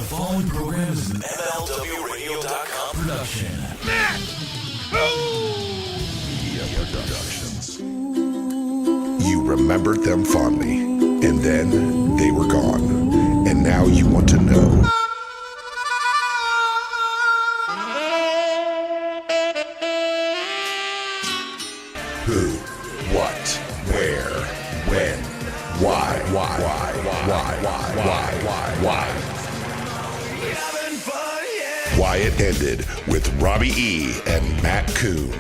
following program is an MLWRadio.com production. Media Productions. You remembered them fondly, and then they were gone. And now you want to know. Who, what, where, when, why. Why it ended with Robbie E. and Matt Koon.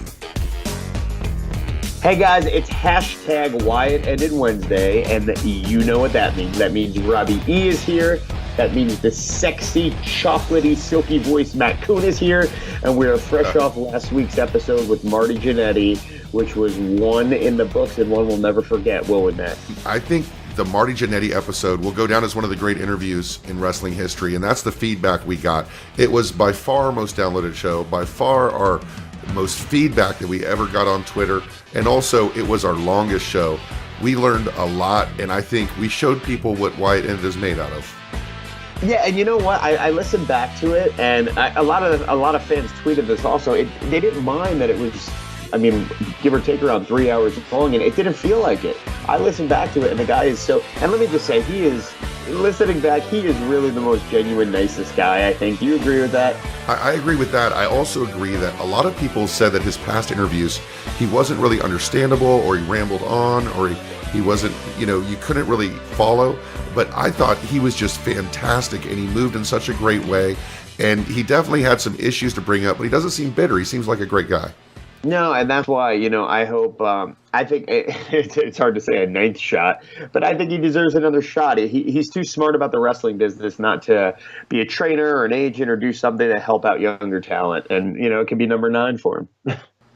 Hey guys, it's hashtag Why It Ended Wednesday, and you know what that means. That means Robbie E is here. That means the sexy, chocolatey, silky voice Matt Koon is here. And we're fresh off last week's episode with Marty Jannetty, which was one in the books and one we'll never forget. What was that? I think the Marty Jannetty episode will go down as one of the great interviews in wrestling history, and that's the feedback we got. It was by far our most downloaded show, by far our most feedback that we ever got on Twitter, and also it was our longest show. We learned a lot, and I think we showed people what Why It Ended is made out of. Yeah, and you know what? I listened back to it, and a lot of fans tweeted this also. They didn't mind that it was, I mean, give or take around 3 hours long, and it didn't feel like it. I listened back to it, and the guy is so, and let me just say, listening back, he is really the most genuine, nicest guy, I think. Do you agree with that? I agree with that. I also agree that a lot of people said that his past interviews, he wasn't really understandable, or he rambled on, or he wasn't, you couldn't really follow. But I thought he was just fantastic, and he moved in such a great way. And he definitely had some issues to bring up, but he doesn't seem bitter. He seems like a great guy. No, and that's why, I hope, I think it's hard to say a ninth shot, but I think he deserves another shot. He's too smart about the wrestling business not to be a trainer or an agent or do something to help out younger talent. And, it could be number 9 for him.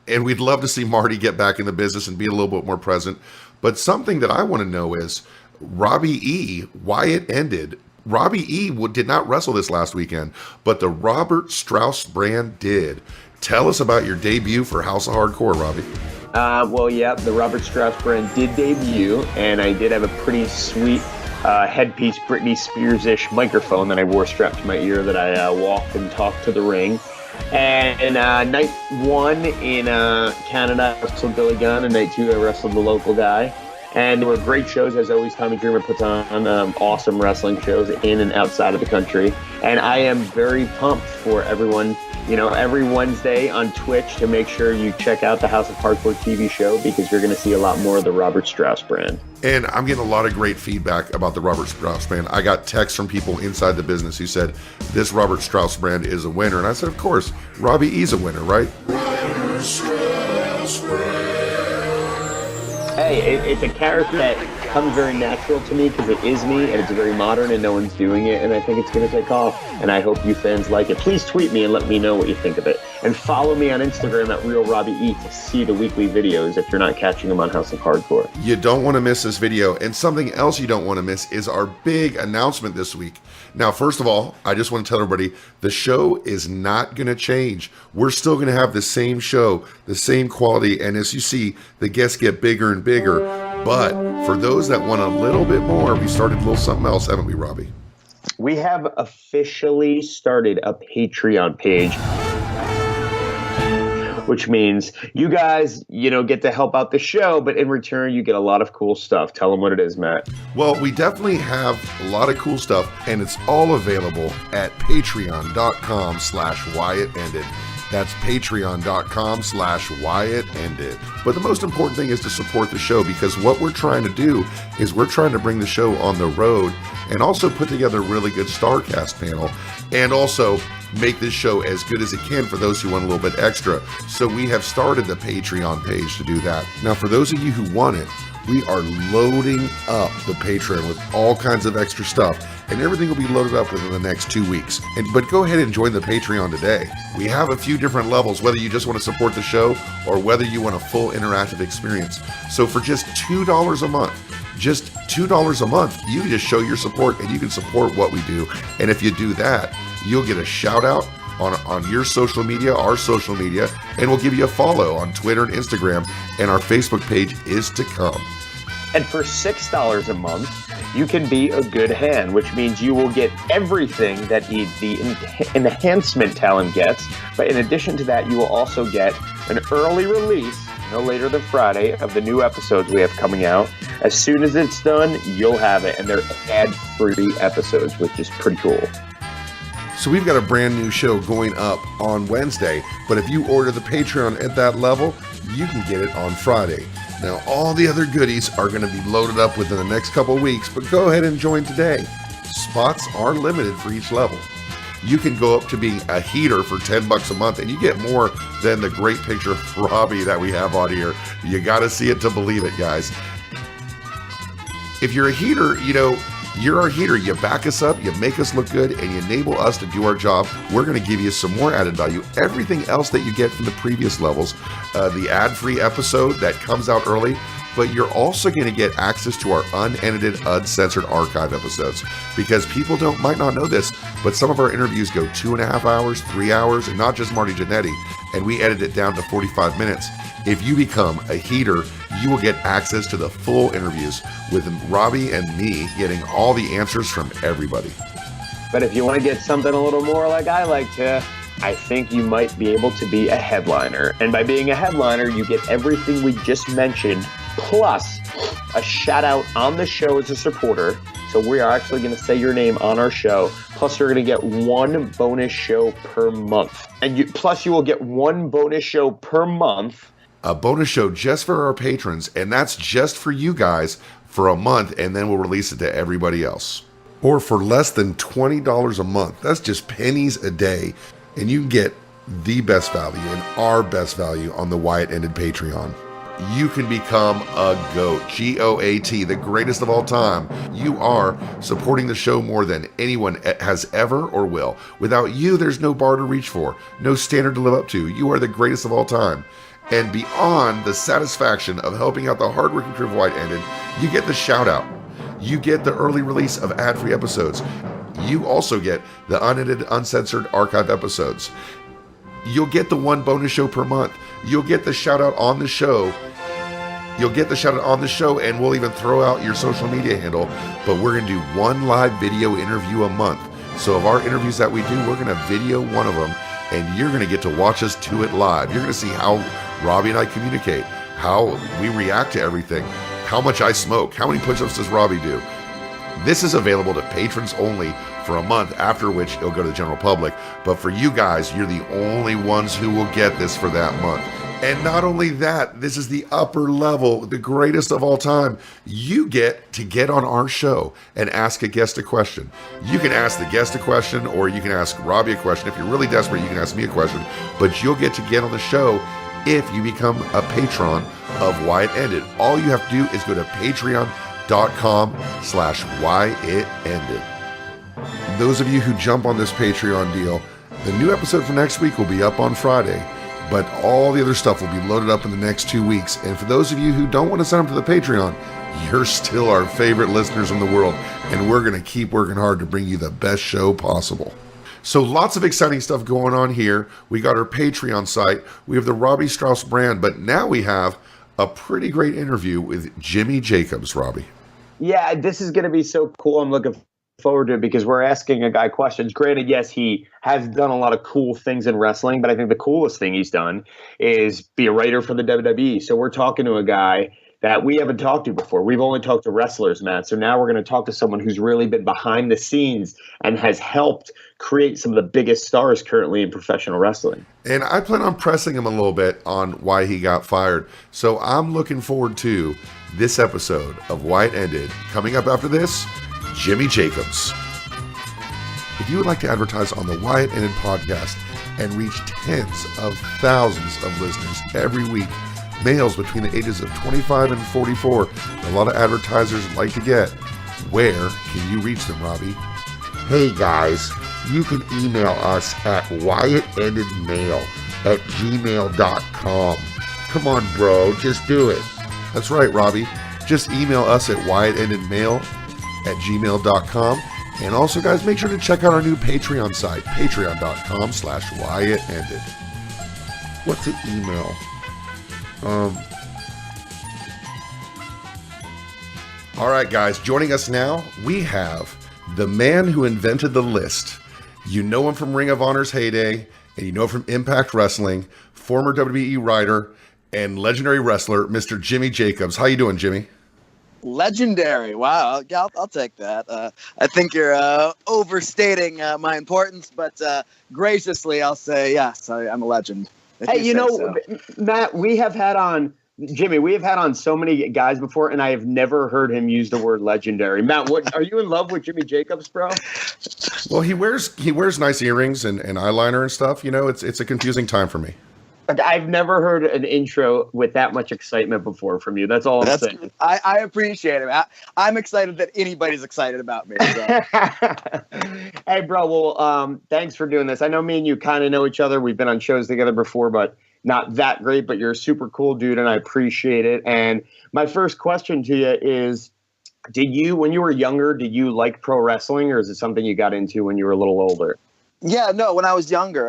And we'd love to see Marty get back in the business and be a little bit more present. But something that I want to know is Robbie E., Why It Ended. Robbie E. did not wrestle this last weekend, but the Robert Strauss brand did. Tell us about your debut for House of Hardcore, Robbie. The Robert Strauss brand did debut, and I did have a pretty sweet headpiece, Britney Spears-ish microphone that I wore strapped to my ear that I walked and talked to the ring. And night 1 in Canada, I wrestled Billy Gunn, and night 2 I wrestled the local guy. And there were great shows, as always. Tommy Dreamer puts on awesome wrestling shows in and outside of the country. And I am very pumped for everyone, every Wednesday on Twitch to make sure you check out the House of Hardcore TV show, because you're going to see a lot more of the Robert Strauss brand. And I'm getting a lot of great feedback about the Robert Strauss brand. I got texts from people inside the business who said, this Robert Strauss brand is a winner. And I said, of course, Robbie E's a winner, right? Robert Strauss brand. Hey, it's a character that comes very natural to me because it is me, and it's very modern and no one's doing it, and I think it's going to take off, and I hope you fans like it. Please tweet me and let me know what you think of it. And follow me on Instagram at RealRobbieE to see the weekly videos if you're not catching them on House of Hardcore. You don't want to miss this video. And something else you don't want to miss is our big announcement this week. Now, first of all, I just want to tell everybody, the show is not going to change. We're still going to have the same show, the same quality, and as you see, the guests get bigger and bigger. But for those that want a little bit more, we started a little something else, haven't we, Robbie? We have officially started a Patreon page, which means you guys, get to help out the show, but in return, you get a lot of cool stuff. Tell them what it is, Matt. Well, we definitely have a lot of cool stuff, and it's all available at patreon.com/whyitended. That's patreon.com/whyitended. But the most important thing is to support the show, because what we're trying to do is we're trying to bring the show on the road and also put together a really good StarCast panel, and also make this show as good as it can for those who want a little bit extra. So we have started the Patreon page to do that. Now, for those of you who want it, we are loading up the Patreon with all kinds of extra stuff, and everything will be loaded up within the next 2 weeks. But go ahead and join the Patreon today. We have a few different levels, whether you just want to support the show or whether you want a full interactive experience. So for just $2 a month, you just show your support, and you can support what we do. And if you do that, you'll get a shout out on your social media, our social media, and we'll give you a follow on Twitter and Instagram, and our Facebook page is to come. And for $6 a month, you can be a good hand, which means you will get everything that the enhancement talent gets. But in addition to that, you will also get an early release, no later than Friday, of the new episodes we have coming out. As soon as it's done, you'll have it, and they're ad-free episodes, which is pretty cool. So we've got a brand new show going up on Wednesday, but if you order the Patreon at that level, you can get it on Friday. Now, all the other goodies are going to be loaded up within the next couple of weeks, but go ahead and join today. Spots are limited for each level. You can go up to being a heater for $10 a month, and you get more than the great picture of Robbie that we have on here. You got to see it to believe it, guys. If you're a heater, you're our heater. You back us up, you make us look good, and you enable us to do our job. We're going to give you some more added value. Everything else that you get from the previous levels, the ad-free episode that comes out early, but you're also going to get access to our unedited, uncensored archive episodes, because people might not know this, but some of our interviews go 2.5 hours, 3 hours, and not just Marty Jannetty, and we edit it down to 45 minutes. If you become a heater, you will get access to the full interviews with Robbie and me getting all the answers from everybody. But if you want to get something a little more like I like to, I think you might be able to be a headliner. And by being a headliner, you get everything we just mentioned, plus a shout out on the show as a supporter. So we are actually going to say your name on our show. Plus, you're going to get one bonus show per month. And you will get one bonus show per month. A bonus show just for our patrons, and that's just for you guys for a month, and then we'll release it to everybody else. Or for less than $20 a month. That's just pennies a day, and you can get the best value and our best value on the Wyatt Ended Patreon. You can become a GOAT, G-O-A-T, the greatest of all time. You are supporting the show more than anyone has ever or will. Without you, there's no bar to reach for, no standard to live up to. You are the greatest of all time. And beyond the satisfaction of helping out the hardworking crew of Wyatt Ended, you get the shout out. You get the early release of ad-free episodes. You also get the unedited, uncensored archive episodes. You'll get the one bonus show per month. You'll get the shout out on the show. And we'll even throw out your social media handle. But we're going to do one live video interview a month. So of our interviews that we do, we're going to video one of them, and you're going to get to watch us do it live. You're going to see how Robbie and I communicate, how we react to everything, how much I smoke, how many push-ups does Robbie do. This is available to patrons only for a month, after which it'll go to the general public. But for you guys, you're the only ones who will get this for that month. And not only that, this is the upper level, the greatest of all time. You get to get on our show and ask a guest a question. You can ask the guest a question, or you can ask Robbie a question. If you're really desperate, you can ask me a question. But you'll get to get on the show if you become a patron of Wyatt Ended. All you have to do is go to patreon.com/WyattEnded. Those of you who jump on this Patreon deal, the new episode for next week will be up on Friday, but all the other stuff will be loaded up in the next 2 weeks. And for those of you who don't want to sign up to the Patreon, you're still our favorite listeners in the world, and we're going to keep working hard to bring you the best show possible. So lots of exciting stuff going on here. We got our Patreon site. We have the Robbie Strauss brand, but now we have a pretty great interview with Jimmy Jacobs, Robbie. Yeah, this is going to be so cool. I'm looking forward to it because we're asking a guy questions. Granted, yes, he has done a lot of cool things in wrestling, but I think the coolest thing he's done is be a writer for the WWE. So we're talking to a guy that we haven't talked to before. We've only talked to wrestlers, Matt. So now we're going to talk to someone who's really been behind the scenes and has helped create some of the biggest stars currently in professional wrestling. And I plan on pressing him a little bit on why he got fired. So I'm looking forward to this episode of Wyatt Ended. Coming up after this, Jimmy Jacobs. If you would like to advertise on the Wyatt Ended podcast and reach tens of thousands of listeners every week, males between the ages of 25 and 44, a lot of advertisers like to get, where can you reach them, Robbie? Hey guys, you can email us at WyattEndedMail@gmail.com. Come on, bro, just do it. That's right, Robbie. Just email us at WyattEndedMail@gmail.com. And also, guys, make sure to check out our new Patreon site, patreon.com/WyattEnded. What's the email? All right, guys, joining us now, we have the man who invented the list. You know him from Ring of Honor's heyday, and you know him from Impact Wrestling, former WWE writer and legendary wrestler, Mr. Jimmy Jacobs. How you doing, Jimmy? Legendary. Wow. I'll take that. I think you're overstating my importance, but graciously, I'll say yes, I'm a legend. Hey, Matt, we have had on so many guys before, and I have never heard him use the word legendary. Matt, what are you in love with Jimmy Jacobs, bro? Well, he wears nice earrings and eyeliner and stuff. You know, it's a confusing time for me. I've never heard an intro with that much excitement before from you. That's all I'm saying. I appreciate it. I'm excited that anybody's excited about me. So. Hey, bro. Well, thanks for doing this. I know me and you kind of know each other. We've been on shows together before, but not that great. But you're a super cool dude, and I appreciate it. And my first question to you is, when you were younger, did you like pro wrestling, or is it something you got into when you were a little older? Yeah, no, when I was younger,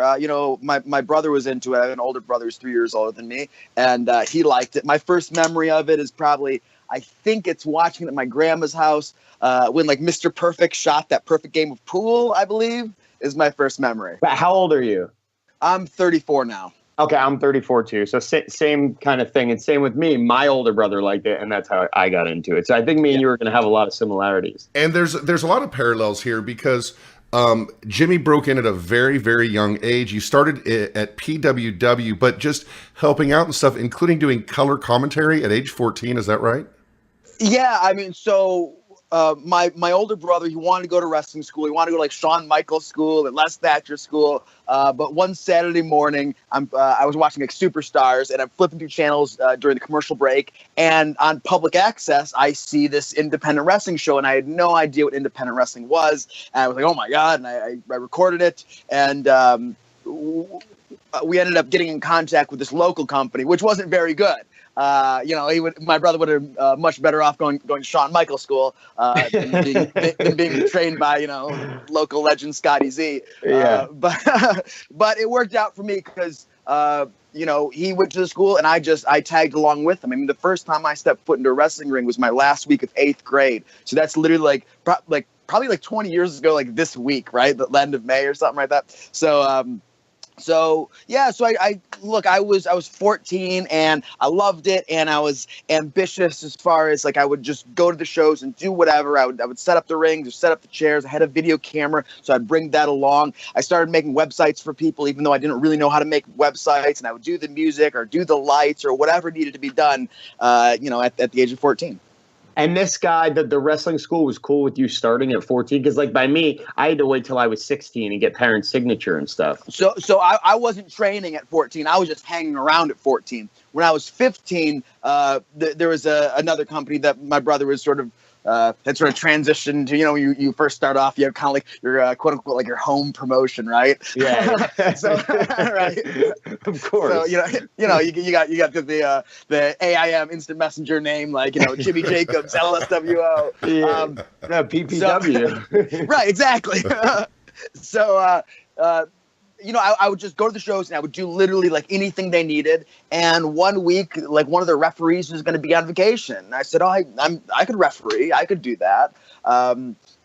my brother was into it. I have an older brother who's 3 years older than me, and he liked it. My first memory of it is probably, I think it's watching it at my grandma's house when like Mr. Perfect shot that perfect game of pool, I believe, is my first memory. How old are you? I'm 34 now. Okay, I'm 34 too. So same kind of thing. And same with me. My older brother liked it, and that's how I got into it. So I think me and you are going to have a lot of similarities. And there's a lot of parallels here because Jimmy broke in at a very, very young age. You started at PWW, but just helping out and stuff, including doing color commentary at age 14. Is that right? Yeah, I mean, so my older brother, he wanted to go to wrestling school. He wanted to go to like Shawn Michaels school and Les Thatcher school. But one Saturday morning, I was watching like Superstars, and I'm flipping through channels during the commercial break. And on public access, I see this independent wrestling show, and I had no idea what independent wrestling was. And I was like, oh my God. And I recorded it. And we ended up getting in contact with this local company, which wasn't very good. My brother would have much better off going to Shawn Michaels school than being trained by, local legend Scotty Z. Yeah. But it worked out for me because, he went to the school and I tagged along with him. I mean, the first time I stepped foot into a wrestling ring was my last week of 8th grade. So that's literally probably like 20 years ago, like this week, right? The end of May or something like that. So I was 14 and I loved it, and I was ambitious as far as like I would just go to the shows and do whatever. I would set up the rings or set up the chairs. I had a video camera, so I'd bring that along. I started making websites for people, even though I didn't really know how to make websites, and I would do the music or do the lights or whatever needed to be done, at the age of 14. And this guy, the wrestling school was cool with you starting at 14? Because like by me, I had to wait till I was 16 and get parents' signature and stuff. So I wasn't training at 14. I was just hanging around at 14. When I was 15, there was another company that my brother was sort of had sort of transitioned to. You first start off, you have kind of like your quote unquote like your home promotion, right? Yeah. So right, of course. So you got the AIM instant messenger name, like Jimmy Jacobs, LSWO. Yeah. PPW. So, right, exactly. So I would just go to the shows and I would do literally like anything they needed. And one week, like one of the referees was going to be on vacation. I said, I could referee. I could do that.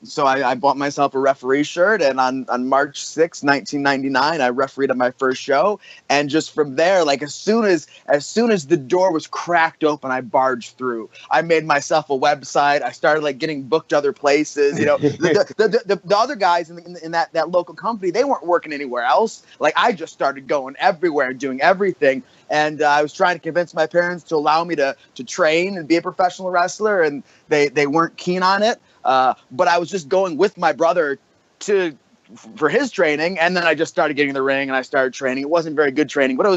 So I bought myself a referee shirt, and on March 6, 1999, I refereed on my first show. And just from there, like as soon as the door was cracked open, I barged through. I made myself a website. I started like getting booked other places. The other guys in that local company, they weren't working anywhere else. Like I just started going everywhere and doing everything. And I was trying to convince my parents to allow me to train and be a professional wrestler, and they weren't keen on it. But I was just going with my brother for his training, and then I just started getting in the ring and I started training. It wasn't very good training, but it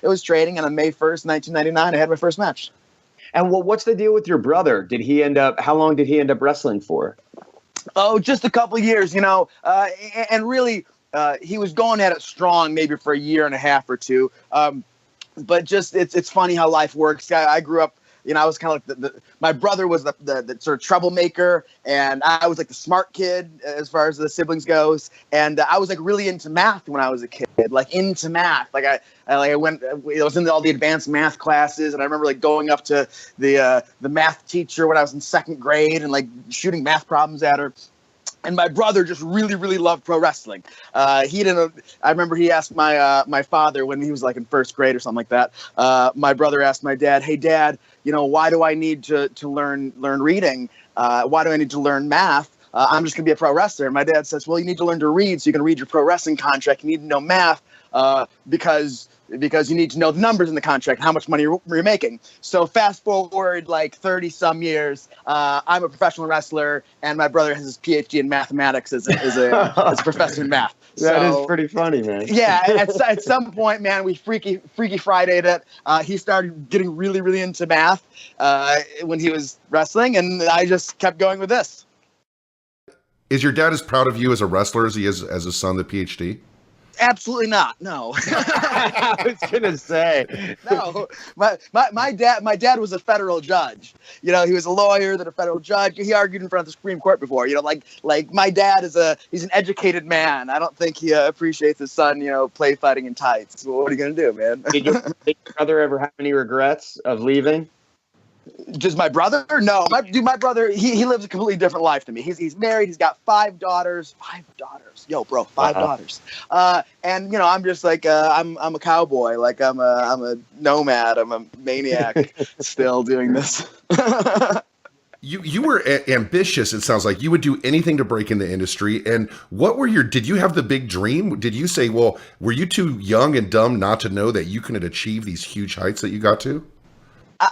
was training. And on May 1st, 1999, I had my first match. And what's the deal with your brother? How long did he end up wrestling for? Oh, just a couple of years, and really, he was going at it strong, maybe for a year and a half or two. But just it's funny how life works. I grew up I was kind of like my brother was the sort of troublemaker, and I was like the smart kid as far as the siblings goes. And I was like really into math when I was a kid, like into math. Like I was in all the advanced math classes, and I remember like going up to the math teacher when I was in second grade and like shooting math problems at her. And my brother just really, really loved pro wrestling. I remember he asked my father when he was like in first grade or something like that. My brother asked my dad, "Hey, Dad, why do I need to learn reading? Why do I need to learn math? I'm just gonna be a pro wrestler." And my dad says, "Well, you need to learn to read, so you can read your pro wrestling contract. You need to know math because you need to know the numbers in the contract, how much money you're making." So fast forward like 30 some years, I'm a professional wrestler, and my brother has his PhD in mathematics as a professor in math. That is pretty funny, man. Yeah, at some point, man, we Freaky Friday'd it. He started getting really, really into math when he was wrestling, and I just kept going with this. Is your dad as proud of you as a wrestler as he is as his son, the PhD? Absolutely not. No. I was gonna say. No. My dad was a federal judge. He was a lawyer, then a federal judge. He argued in front of the Supreme Court before. Like my dad he's an educated man. I don't think he appreciates his son, play fighting in tights. Well, what are you gonna do, man? Did your brother ever have any regrets of leaving? Just my brother? No, my brother, he lives a completely different life than me. He's married. He's got 5 daughters. 5 daughters. Yo, bro, 5 daughters. And I'm just like I'm a cowboy. Like I'm a nomad. I'm a maniac. Still doing this. You were ambitious. It sounds like you would do anything to break in the industry. And did you have the big dream? Did you say, well, were you too young and dumb not to know that you could achieve these huge heights that you got to?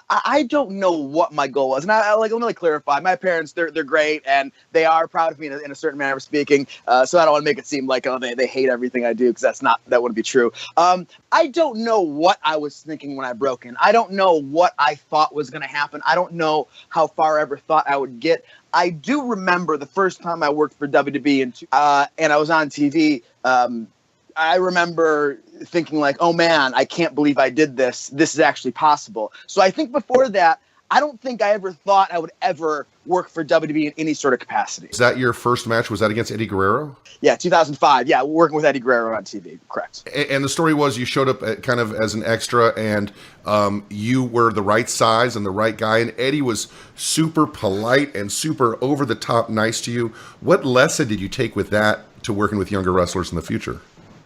I don't know what my goal was. And let me clarify. My parents, they're great, and they are proud of me in a certain manner of speaking. So I don't want to make it seem like, they hate everything I do, because that wouldn't be true. I don't know what I was thinking when I broke in. I don't know what I thought was going to happen. I don't know how far I ever thought I would get. I do remember the first time I worked for WWE and I was on TV. I remember thinking like, oh man, I can't believe I did this. This is actually possible. So I think before that, I don't think I ever thought I would ever work for WWE in any sort of capacity. Is that your first match? Was that against Eddie Guerrero? Yeah, 2005. Yeah, working with Eddie Guerrero on TV. Correct. And the story was you showed up kind of as an extra, and you were the right size and the right guy, and Eddie was super polite and super over the top nice to you. What lesson did you take with that to working with younger wrestlers in the future?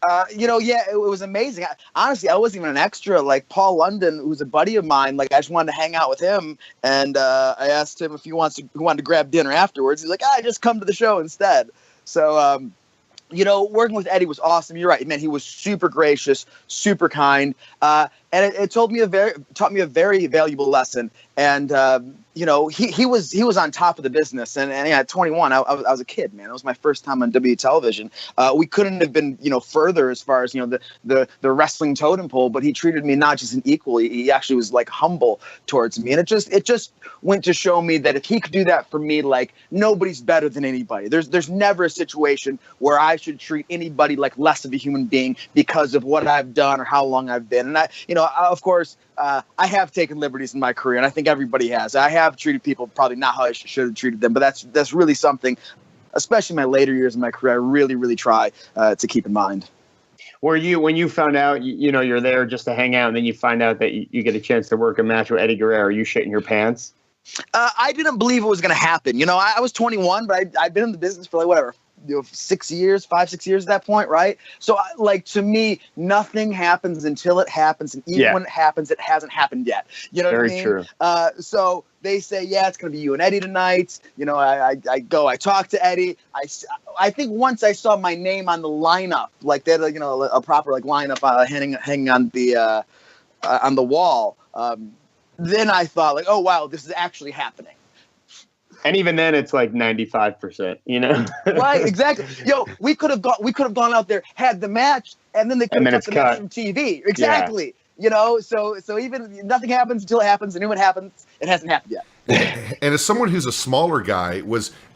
It was amazing. Honestly, I wasn't even an extra. Like Paul London, who's a buddy of mine, like I just wanted to hang out with him, and I asked him if he wanted to grab dinner afterwards. He's like, just come to the show instead. So, working with Eddie was awesome. You're right, man. He was super gracious, super kind, and it taught me a very valuable lesson. And he was on top of the business, and at 21, I was a kid, man. It was my first time on WWE television. We couldn't have been further as far as the wrestling totem pole, but he treated me not just an equal. He actually was like humble towards me, and it just went to show me that if he could do that for me, like nobody's better than anybody. There's never a situation where I should treat anybody like less of a human being because of what I've done or how long I've been. And of course, I have taken liberties in my career, and I think everybody has. I have treated people probably not how I should have treated them, but that's really something, especially in my later years in my career, I really, really try to keep in mind. Were you, when you found out, you're there just to hang out, and then you find out that you get a chance to work a match with Eddie Guerrero, are you shitting your pants? I didn't believe it was going to happen. I was 21, but I'd been in the business for 5-6 years at that point, right? So to me, nothing happens until it happens, and even when it happens, it hasn't happened yet. You know what I mean? Very true. So they say, it's going to be you and Eddie tonight. I go, I talk to Eddie. I think once I saw my name on the lineup, like they had a proper lineup hanging on the wall. Then I thought oh wow, this is actually happening. And even then, it's like 95%, Right, exactly. We could have gone out there, had the match, and then they could have cut the match from TV. Exactly. Yeah. So even nothing happens until it happens, and when it happens, it hasn't happened yet. And as someone who's a smaller guy,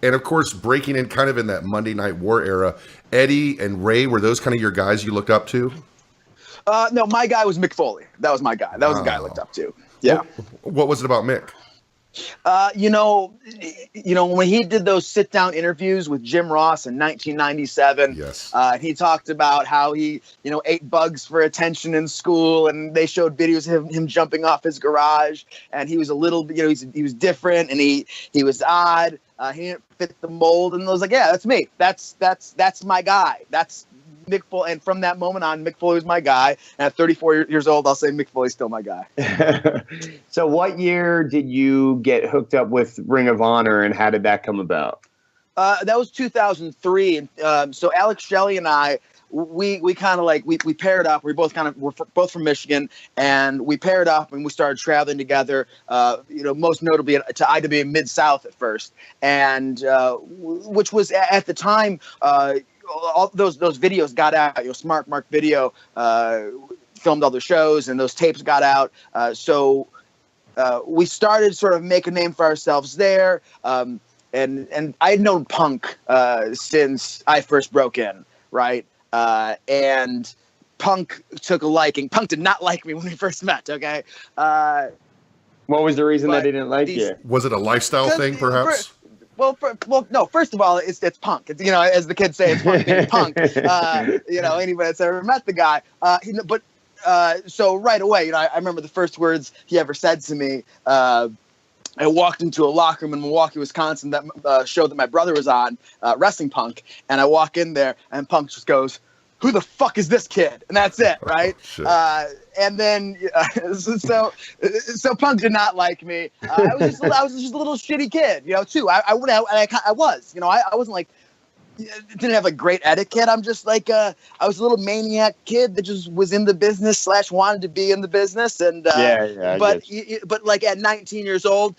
and of course breaking in kind of in that Monday Night War era, Eddie and Ray, were those kind of your guys you looked up to? No, my guy was Mick Foley. That was my guy. That was the guy I looked up to. Yeah. What was it about Mick? When he did those sit-down interviews with Jim Ross in 1997, Yes. He talked about how he, ate bugs for attention in school, and they showed videos of him jumping off his garage, and he was a little, he was different, and he was odd. He didn't fit the mold, and I was like, yeah, that's me. That's my guy. That's Mick Foley, and from that moment on, Mick Foley was my guy. And at 34 years old, I'll say Mick Foley's still my guy. So what year did you get hooked up with Ring of Honor, and how did that come about? That was 2003. And so Alex Shelley and I, we kind of like, we paired up. We're both from Michigan, and we paired up and we started traveling together, most notably to IWA Mid-South at first. And which was at the time, all those videos got out. Smart Mark Video filmed all the shows, and those tapes got out. So we started sort of make a name for ourselves there. And I had known Punk since I first broke in, right? And Punk took a liking. Punk did not like me when we first met. Okay. What was the reason that he didn't like you? Was it a lifestyle thing, perhaps? No. First of all, it's Punk. It's, as the kids say, it's Punk being Punk. Anybody that's ever met the guy. So right away, I remember the first words he ever said to me. I walked into a locker room in Milwaukee, Wisconsin, that show that my brother was on, Wrestling Punk, and I walk in there, and Punk just goes, "Who the fuck is this kid?" And that's it, right? And then, so Punk did not like me. I was just a little shitty kid, too. I was, I wasn't like, didn't have like great etiquette. I'm just like, I was a little maniac kid that just was in the business / wanted to be in the business. And, but like at 19 years old,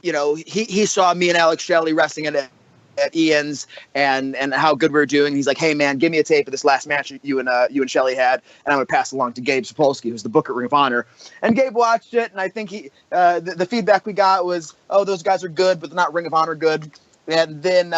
he saw me and Alex Shelley wrestling at Ian's and how good we were doing. He's like, "Hey man, give me a tape of this last match you and Shelley had, and I'm gonna pass it along to Gabe Sapolsky, who's the book at Ring of Honor." And Gabe watched it, and I think the feedback we got was, "Oh, those guys are good, but they're not Ring of Honor good." And then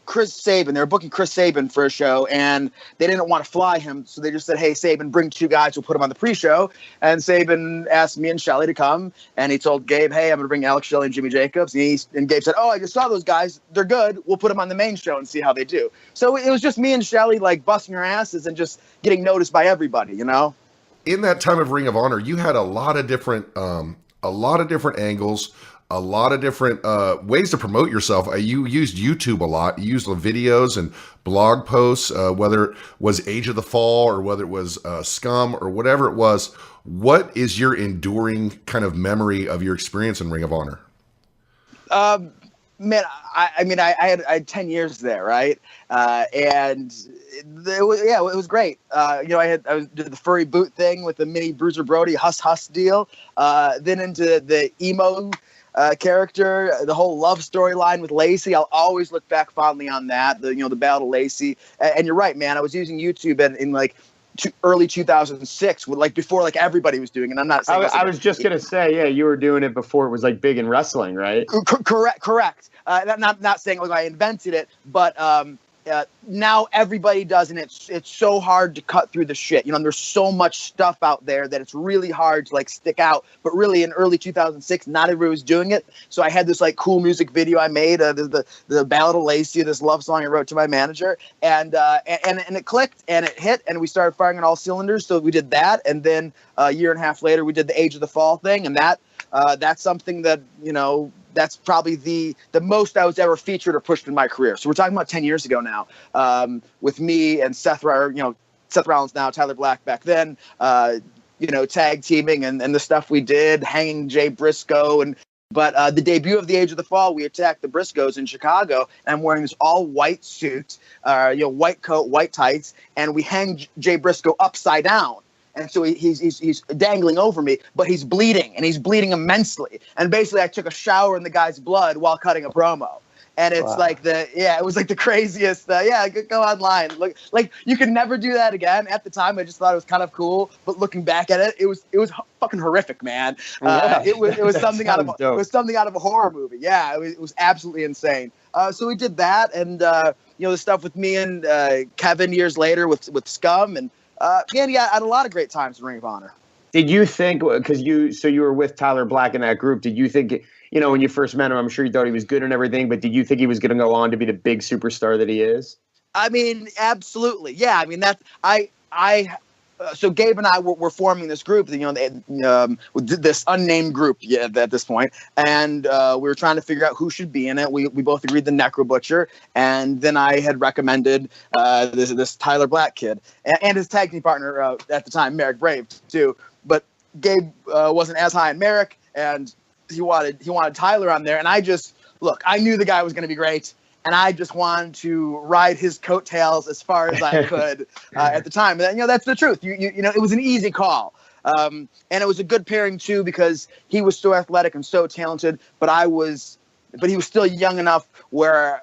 Chris Sabin, they were booking Chris Sabin for a show, and they didn't want to fly him, so they just said, "Hey, Sabin, bring 2 guys, we'll put them on the pre-show." And Sabin asked me and Shelley to come, and he told Gabe, "Hey, I'm going to bring Alex Shelley and Jimmy Jacobs." And Gabe said, "Oh, I just saw those guys. They're good. We'll put them on the main show and see how they do." So it was just me and Shelley like busting our asses and just getting noticed by everybody, In that time of Ring of Honor, you had a lot of different angles, a lot of different ways to promote yourself. You used YouTube a lot. You used the videos and blog posts, whether it was Age of the Fall or whether it was Scum or whatever it was. What is your enduring kind of memory of your experience in Ring of Honor? Man, I had 10 years there, right? And it was great. I did the furry boot thing with the mini Bruiser Brody Huss deal. Then into the emo character, the whole love storyline with Lacey. I'll always look back fondly on that. The battle of Lacey. And you're right, man. I was using YouTube in like early 2006, before like everybody was doing it. I'm not saying I was just gonna say, yeah, you were doing it before it was like big in wrestling, right? Correct. Not saying like I invented it, but now everybody does, and it's so hard to cut through the shit. There's so much stuff out there that it's really hard to like stick out. But really, in early 2006, not everybody was doing it. So I had this like cool music video I made, the Ballad of Lacey, this love song I wrote to my manager, and it clicked and it hit, and we started firing on all cylinders. So we did that, and then a year and a half later, we did the Age of the Fall thing, and that's something that that's probably the most I was ever featured or pushed in my career. So we're talking about 10 years ago now, with me and Seth Rollins now, Tyler Black back then, tag teaming and the stuff we did, hanging Jay Briscoe. But the debut of the Age of the Fall, we attacked the Briscoes in Chicago, and I'm wearing this all white suit, white coat, white tights, and we hang Jay Briscoe upside down. And so he's dangling over me, but he's bleeding, and he's bleeding immensely. And basically, I took a shower in the guy's blood while cutting a promo. And it's it was like the craziest. Go online. Look, like you could never do that again. At the time, I just thought it was kind of cool, but looking back at it, it was fucking horrific, man. It was something out of a horror movie. Yeah, it was absolutely insane. So we did that, and the stuff with me and Kevin years later with Scum and. I had a lot of great times in Ring of Honor. Did you think, because you were with Tyler Black in that group, did you think, when you first met him, I'm sure you thought he was good and everything, but did you think he was going to go on to be the big superstar that he is? I mean, absolutely. Yeah. I mean, so Gabe and I were forming this group, this unnamed group at this point, and we were trying to figure out who should be in it. We both agreed the Necro Butcher, and then I had recommended this Tyler Black kid and his tag team partner at the time, Merrick Brave, too. But Gabe wasn't as high on Merrick, and he wanted Tyler on there, and I knew the guy was going to be great. And I just wanted to ride his coattails as far as I could at the time. And that's the truth. It was an easy call. And it was a good pairing too, because he was so athletic and so talented, but he was still young enough where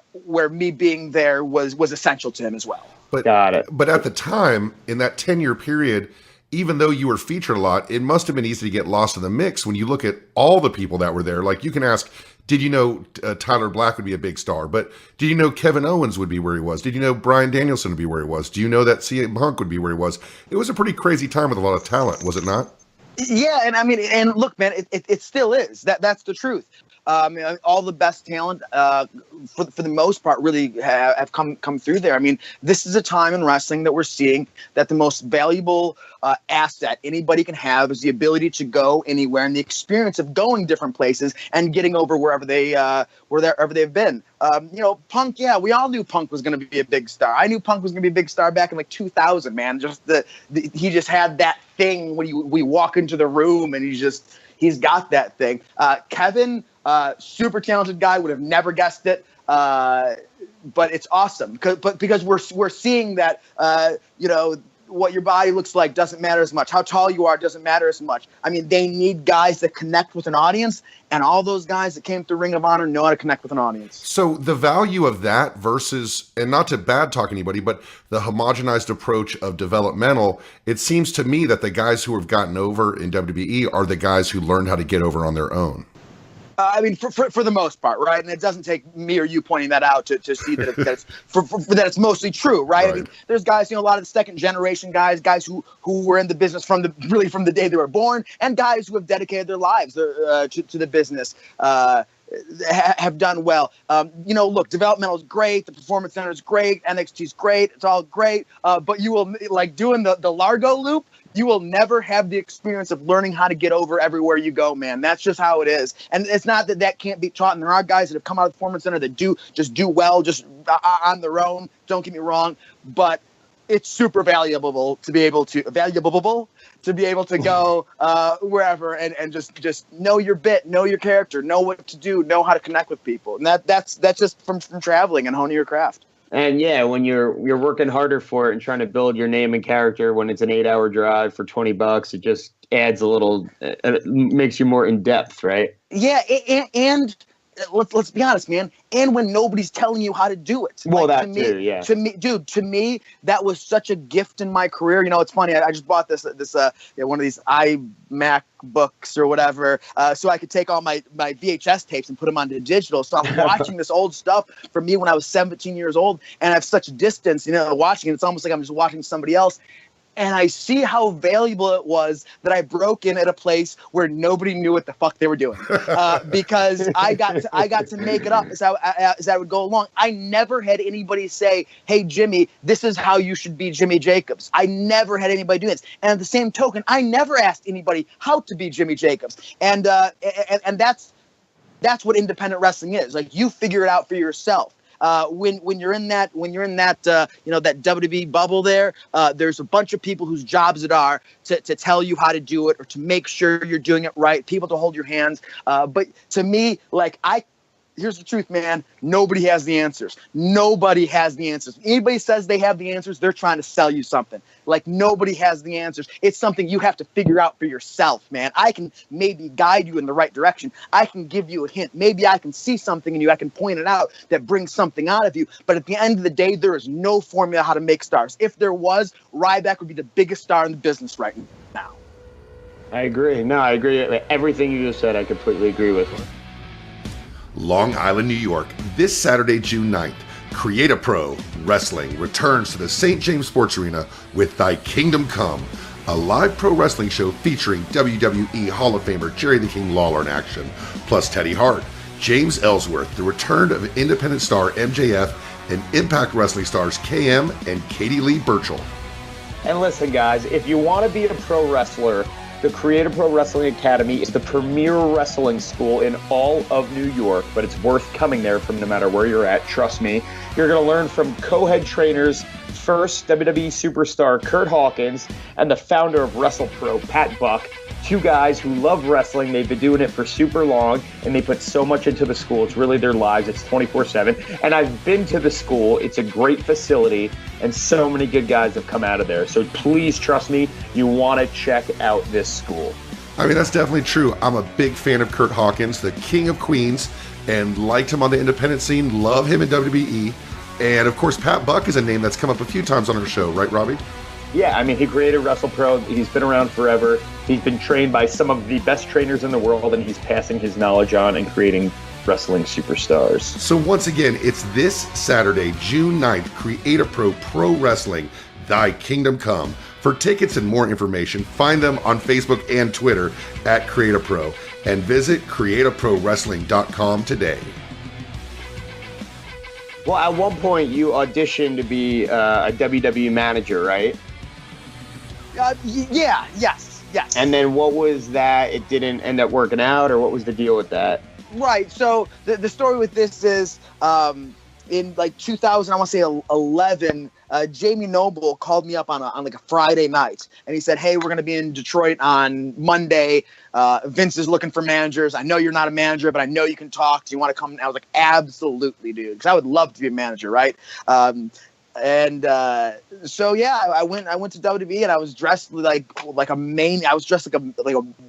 me being there was essential to him as well. Got it. But at the time, in that 10-year period, even though you were featured a lot, it must have been easy to get lost in the mix when you look at all the people that were there. Like, you can ask, did you know Tyler Black would be a big star? But did you know Kevin Owens would be where he was? Did you know Bryan Danielson would be where he was? Do you know that CM Punk would be where he was? It was a pretty crazy time with a lot of talent, was it not? Yeah, and I mean, and look, man, it still is. That's the truth. All the best talent, for the most part, really have come through there. I mean, this is a time in wrestling that we're seeing that the most valuable asset anybody can have is the ability to go anywhere and the experience of going different places and getting over wherever they've been. Punk, yeah, we all knew Punk was going to be a big star. I knew Punk was going to be a big star back in like 2000, man. Just he just had that thing when we walk into the room and he's got that thing. Kevin, super talented guy, would have never guessed it. But it's awesome because we're seeing that, what your body looks like doesn't matter as much. How tall you are doesn't matter as much. I mean, they need guys that connect with an audience, and all those guys that came through Ring of Honor know how to connect with an audience. So the value of that versus, and not to bad talk anybody, but the homogenized approach of developmental, it seems to me that the guys who have gotten over in WWE are the guys who learned how to get over on their own. I mean, for the most part, right? And it doesn't take me or you pointing that out to see that it's mostly true, right? I mean, there's guys, a lot of the second generation guys who were in the business from the day they were born, and guys who have dedicated their lives to the business. Have done well. Look, developmental is great. The Performance Center is great. NXT is great. It's all great. But you will, like doing the Largo loop, you will never have the experience of learning how to get over everywhere you go, man. That's just how it is. And it's not that can't be taught. And there are guys that have come out of the Performance Center that do well, just on their own. Don't get me wrong. But it's super valuable to be able to go wherever and just know your bit, know your character, know what to do, know how to connect with people. And that's just from traveling and honing your craft. And yeah, when you're working harder for it and trying to build your name and character, when it's an 8-hour drive for $20, it just adds a little, it makes you more in depth, right? Yeah, and let's be honest, man. And when nobody's telling you how to do it. Well, that too, yeah. To me, that was such a gift in my career. It's funny. I just bought this one of these iMac books or whatever, so I could take all my VHS tapes and put them onto digital. So I'm watching this old stuff from me when I was 17 years old, and I have such distance, watching it. It's almost like I'm just watching somebody else. And I see how valuable it was that I broke in at a place where nobody knew what the fuck they were doing, because I got to make it up as I would go along. I never had anybody say, "Hey, Jimmy, this is how you should be Jimmy Jacobs." I never had anybody do this. And at the same token, I never asked anybody how to be Jimmy Jacobs. And that's what independent wrestling is. Like, you figure it out for yourself. When you're in that that WWE bubble there's a bunch of people whose jobs it are to tell you how to do it or to make sure you're doing it right, people to hold your hands. But to me, here's the truth, man. Nobody has the answers. Nobody has the answers. Anybody says they have the answers, they're trying to sell you something. Nobody has the answers. It's something you have to figure out for yourself, man. I can maybe guide you in the right direction. I can give you a hint. Maybe I can see something in you. I can point it out that brings something out of you. But at the end of the day, there is no formula how to make stars. If there was, Ryback would be the biggest star in the business right now. I agree. No, I agree. Everything you just said, I completely agree with. Long Island, New York, this Saturday, June 9th, Create-A-Pro Wrestling returns to the St. James Sports Arena with Thy Kingdom Come, a live pro wrestling show featuring WWE Hall of Famer Jerry the King Lawler in action, plus Teddy Hart, James Ellsworth, the return of independent star MJF, and Impact Wrestling stars KM and Katie Lee Burchell. And listen, guys, if you want to be a pro wrestler, the Creative Pro Wrestling Academy is the premier wrestling school in all of New York, but it's worth coming there from no matter where you're at. Trust me. You're going to learn from co-head trainers, first WWE superstar Kurt Hawkins and the founder of WrestlePro, Pat Buck. Two guys who love wrestling. They've been doing it for super long, and they put so much into the school. It's really their lives. It's 24/7. And I've been to the school. It's a great facility, and so many good guys have come out of there. So please trust me, you want to check out this school. I mean, that's definitely true. I'm a big fan of Kurt Hawkins, the King of Queens, and liked him on the independent scene. Love him in WWE. And of course, Pat Buck is a name that's come up a few times on our show, right, Robbie? Yeah, I mean, he created WrestlePro. He's been around forever. He's been trained by some of the best trainers in the world, and he's passing his knowledge on and creating wrestling superstars. So once again, it's this Saturday, June 9th, Creative Pro Wrestling, Thy Kingdom Come. For tickets and more information, find them on Facebook and Twitter at Creative Pro, and visit creativeprowrestling.com today. Well, at one point, you auditioned to be a WWE manager, right? Yes. And then what was that? It didn't end up working out, or what was the deal with that? Right. So the story with this is in like 2000, I want to say 11, Jamie Noble called me up on like a Friday night, and he said, "Hey, we're going to be in Detroit on Monday. Vince is looking for managers. I know you're not a manager, but I know you can talk. Do you want to come?" And I was like, "Absolutely, dude," because I would love to be a manager, right? So yeah, I went to WWE, and I was dressed like a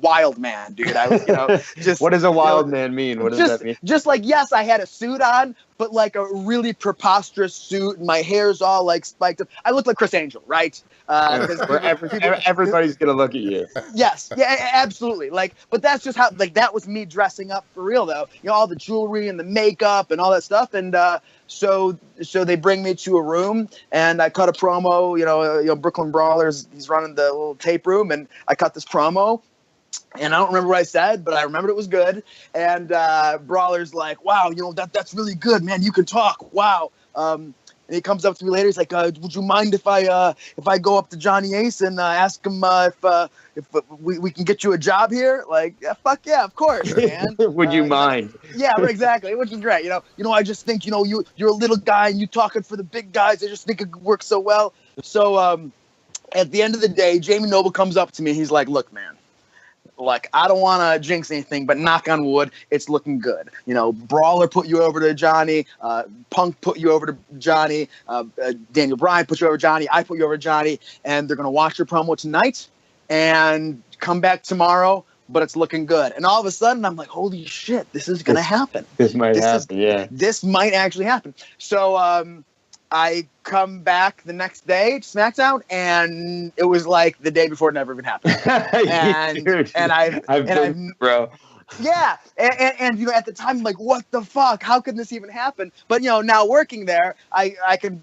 wild man, dude. I was, just what does a wild man mean? What does that mean? Just like, yes, I had a suit on, but like a really preposterous suit, and my hair's all like spiked up. I look like Chris Angel, right? Everybody's gonna look at you. Yes, yeah, absolutely. Like, but that's just how, like, that was me dressing up for real, though. All the jewelry and the makeup and all that stuff. And so they bring me to a room, and I cut a promo. Brooklyn Brawlers, he's running the little tape room, and I cut this promo. And I don't remember what I said, but I remembered it was good. And Brawler's like, "Wow, that's really good, man. You can talk. Wow." And he comes up to me later. He's like, "Would you mind if I go up to Johnny Ace and ask him if we can get you a job here?" Like, yeah, fuck yeah, of course, man. Would you mind? Yeah, exactly. Which is great. I just think you're a little guy and you talking for the big guys. I just think it works so well. So at the end of the day, Jamie Noble comes up to me. He's like, "Look, man. Like, I don't want to jinx anything, but knock on wood, it's looking good. Brawler put you over to Johnny. Punk put you over to Johnny. Daniel Bryan put you over to Johnny. I put you over to Johnny. And they're going to watch your promo tonight and come back tomorrow, but it's looking good." And all of a sudden, I'm like, holy shit, this is going to happen. This might happen, yeah. This might actually happen. So I come back the next day to SmackDown, and it was like the day before it never even happened. Bro. Yeah, and at the time, I'm like, what the fuck? How could this even happen? But now working there, I can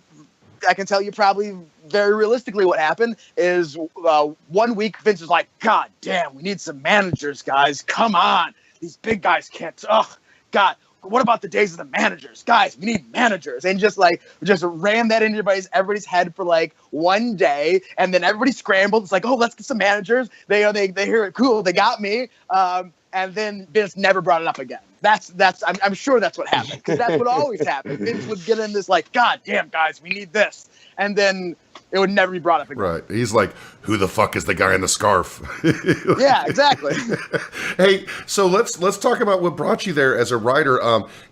tell you probably very realistically what happened is 1 week Vince was like, "God damn, we need some managers, guys. Come on, these big guys can't. Ugh, God. What about the days of the managers? Guys, we need managers." And just ran that into everybody's head for like 1 day. And then everybody scrambled. It's like, "Oh, let's get some managers." They hear it. Cool. They got me. And then Vince never brought it up again. I'm sure that's what happened, because that's what always happened. Vince would get in this like, "God damn, guys, we need this." And then it would never be brought up again. Right. He's like, "Who the fuck is the guy in the scarf?" Yeah, exactly. Hey, so let's talk about what brought you there as a writer.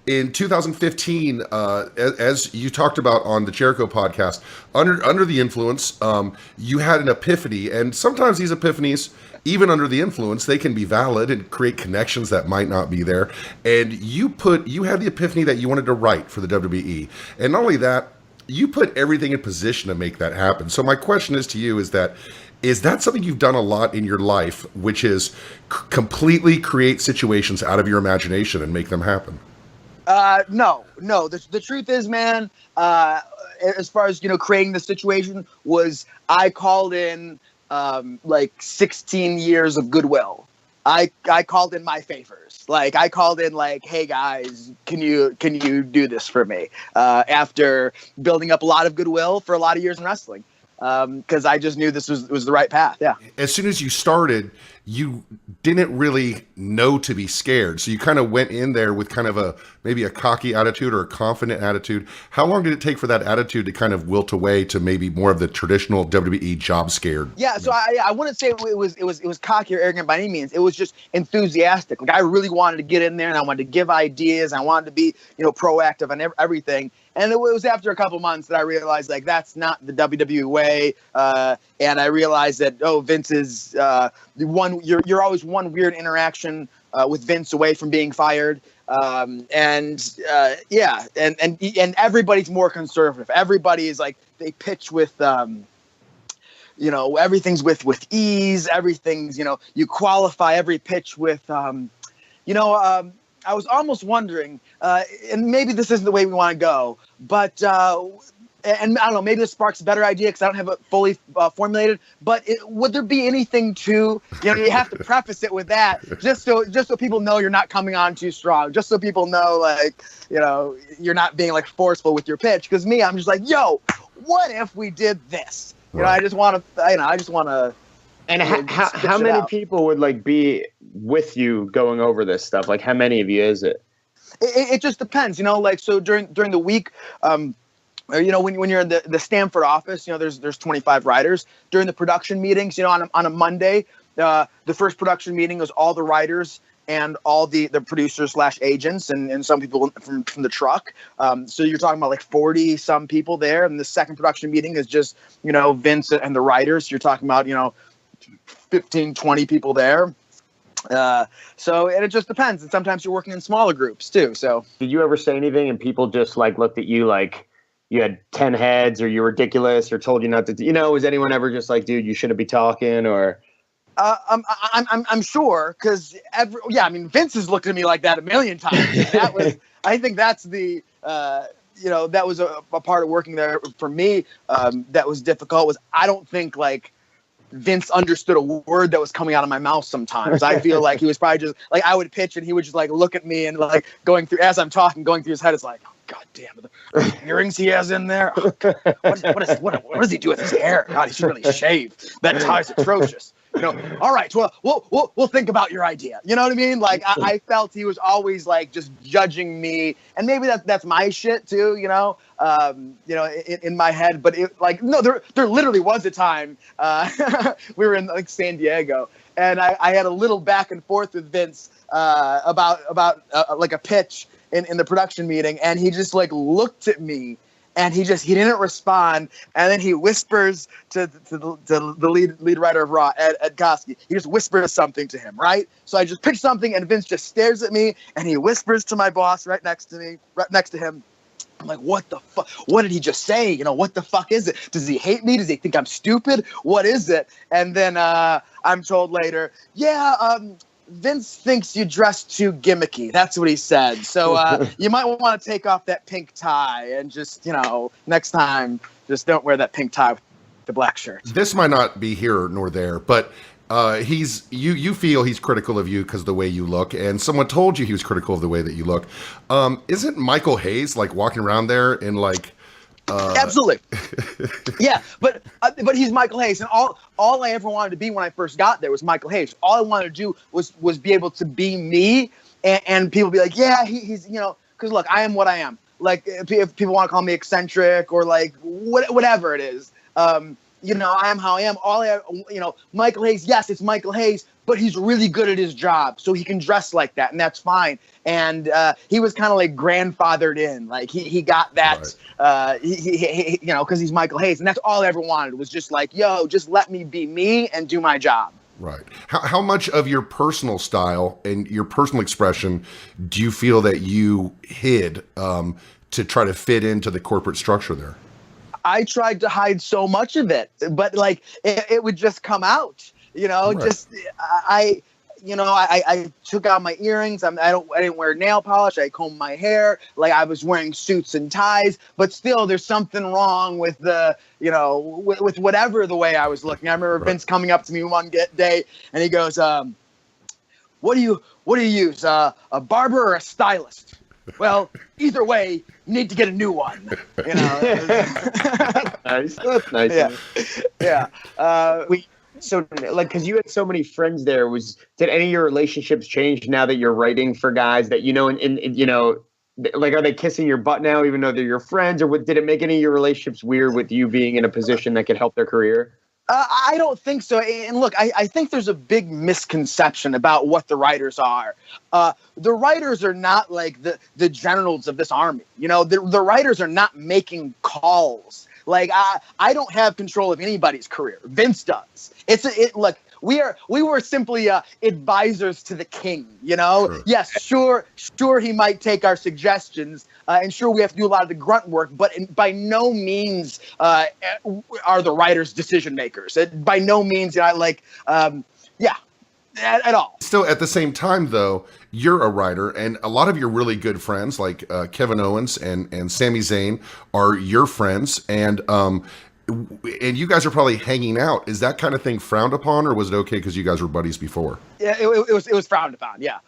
In 2015, as you talked about on the Jericho podcast, under the influence, you had an epiphany, and sometimes these epiphanies, even under the influence, they can be valid and create connections that might not be there. And you had the epiphany that you wanted to write for the WWE, and not only that, you put everything in position to make that happen. So my question is to you is that something you've done a lot in your life, which is completely create situations out of your imagination and make them happen? No. The truth is, man, as far as, creating the situation, was I called in like 16 years of goodwill. I called in my favors. Like I called in like, hey guys, can you do this for me? After building up a lot of goodwill for a lot of years in wrestling. Because I just knew this was the right path. Yeah. As soon as you started, you didn't really know to be scared. So you kind of went in there with kind of maybe a cocky attitude or a confident attitude. How long did it take for that attitude to kind of wilt away to maybe more of the traditional WWE job scared? Yeah. So I wouldn't say it was cocky or arrogant by any means. It was just enthusiastic. Like I really wanted to get in there and I wanted to give ideas. I wanted to be, proactive on everything. And it was after a couple months that I realized, like, that's not the WWE way. And I realized that, Vince is you're always one weird interaction with Vince away from being fired. And everybody's more conservative. Everybody is like, they pitch with, everything's with ease. Everything's, you qualify every pitch with, I was almost wondering, and maybe this isn't the way we want to go, but, and I don't know, maybe this sparks a better idea because I don't have it fully formulated, but would there be anything to, you have to preface it with that, just so people know you're not coming on too strong, just so people know, like, you're not being, like, forceful with your pitch, because me, I'm just like, yo, what if we did this? Right. I just want to, And how many people would like be with you going over this stuff? Like, how many of you is it? It just depends, like, so during the week, when you're in the Stamford office, there's 25 writers. During the production meetings, on a Monday, the first production meeting is all the writers and all the producers / agents and some people from the truck. So you're talking about like 40 some people there. And the second production meeting is just, Vince and the writers. You're talking about, 15, 20 people there. And it just depends. And sometimes you're working in smaller groups too. So did you ever say anything and people just like looked at you like you had 10 heads or you're ridiculous or told you not to, was anyone ever just like, dude, you shouldn't be talking or? I'm sure. Cause Vince has looked at me like that a million times. I think that's the, that was a part of working there for me. That was difficult was I don't think like, Vince understood a word that was coming out of my mouth sometimes. I feel like he was probably just like, I would pitch and he would just like look at me and like going through, as I'm talking, going through his head, it's like, oh, God damn, the earrings he has in there. Oh, what does he do with his hair? God, he should really shave. That tie's atrocious. All right, well, we'll think about your idea. You know what I mean? Like, I felt he was always like just judging me, and maybe that's my shit too. In my head. But there literally was a time we were in like San Diego, and I had a little back and forth with Vince about like a pitch in the production meeting, and he just like looked at me. And he didn't respond. And then he whispers to the lead writer of Raw, Ed Koski. He just whispers something to him, right? So I just pitch something, and Vince just stares at me, and he whispers to my boss right next to him. I'm like, what the fuck? What did he just say? What the fuck is it? Does he hate me? Does he think I'm stupid? What is it? And then I'm told later, Vince thinks you dress too gimmicky. That's what he said. So you might want to take off that pink tie and just, next time, just don't wear that pink tie with the black shirt. This might not be here nor there, but you feel he's critical of you because of the way you look, and someone told you he was critical of the way that you look. Isn't Michael Hayes like walking around there and like? Absolutely. Yeah, but he's Michael Hayes, and all I ever wanted to be when I first got there was Michael Hayes. All I wanted to do was be able to be me, and people be like, yeah, he's because look, I am what I am. Like if people want to call me eccentric or like whatever it is, I am how I am. Michael Hayes. Yes, it's Michael Hayes, but he's really good at his job, so he can dress like that, and that's fine. And he was kind of like grandfathered in, like he got that, right. Because he's Michael Hayes, and that's all I ever wanted was just like, yo, just let me be me and do my job. Right. How much of your personal style and your personal expression do you feel that you hid to try to fit into the corporate structure there? I tried to hide so much of it, but like it would just come out, Right. I took out my earrings. I didn't wear nail polish. I combed my hair. Like, I was wearing suits and ties, but still there's something wrong with with whatever the way I was looking. I remember Vince coming up to me one day and he goes, what do you use? A barber or a stylist? Well, either way, you need to get a new one. Nice. That's nice. Yeah. So, like, because you had so many friends there, did any of your relationships change now that you're writing for guys that like, are they kissing your butt now, even though they're your friends, or did it make any of your relationships weird with you being in a position that could help their career? I don't think so. And look, I think there's a big misconception about what the writers are. The writers are not like the generals of this army. The writers are not making calls. Like, I don't have control of anybody's career. Vince does. Look, we were simply advisors to the king, Sure. Yes, sure, he might take our suggestions, and sure, we have to do a lot of the grunt work, but by no means are the writers decision makers. By no means, at all. Still, at the same time, though, you're a writer, and a lot of your really good friends, like Kevin Owens and Sami Zayn, are your friends, and you guys are probably hanging out. Is that kind of thing frowned upon, or was it okay because you guys were buddies before? Yeah, it was frowned upon. Yeah,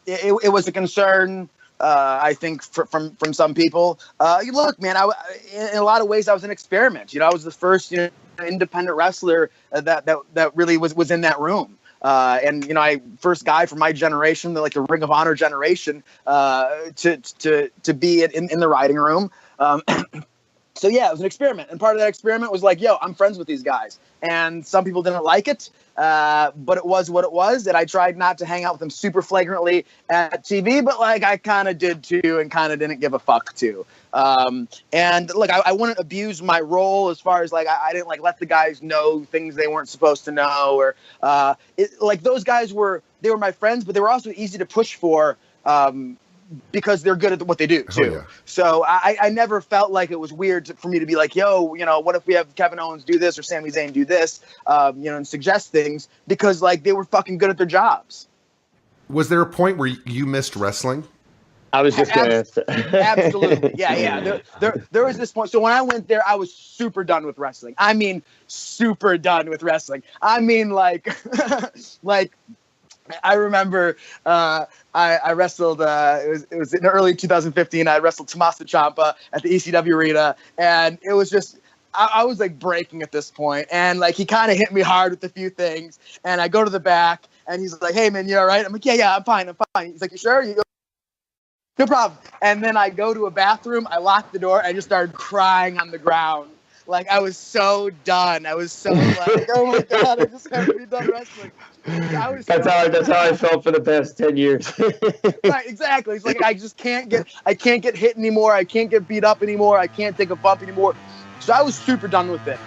it was a concern. I think from some people. Look, man, in a lot of ways I was an experiment. I was the first independent wrestler that really was in that room. And I first guy from my generation, the Ring of Honor generation, to be in the writing room. So yeah, it was an experiment, and part of that experiment was like, yo, I'm friends with these guys, and some people didn't like it, but it was what it was, and I tried not to hang out with them super flagrantly at TV, but I kind of did too, and kind of didn't give a fuck too. And look, I wouldn't abuse my role as far as I didn't let the guys know things they weren't supposed to know, or those guys were my friends, but they were also easy to push for. Because they're good at what they do too. Oh, yeah. So I never felt like it was weird for me to be like, yo, what if we have Kevin Owens do this or Sami Zayn do this, and suggest things, because they were fucking good at their jobs. Was there a point where you missed wrestling? I was just going to ask. Absolutely. Yeah. There was this point. So when I went there, I was super done with wrestling. I mean, super done with wrestling. I mean, I remember I wrestled, it was in early 2015, I wrestled Tommaso Ciampa at the ECW arena, and it was just, I was breaking at this point, and he kind of hit me hard with a few things, and I go to the back, and he's like, hey man, you all right? I'm like, yeah, I'm fine. He's like, you sure? No problem. And then I go to a bathroom, I lock the door, I just started crying on the ground. I was so done. I was so oh my God, I just have to be done wrestling. That's how I felt for the past 10 years. Right, exactly. It's I just can't get hit anymore. I can't get beat up anymore. I can't take a bump anymore. So I was super done with it.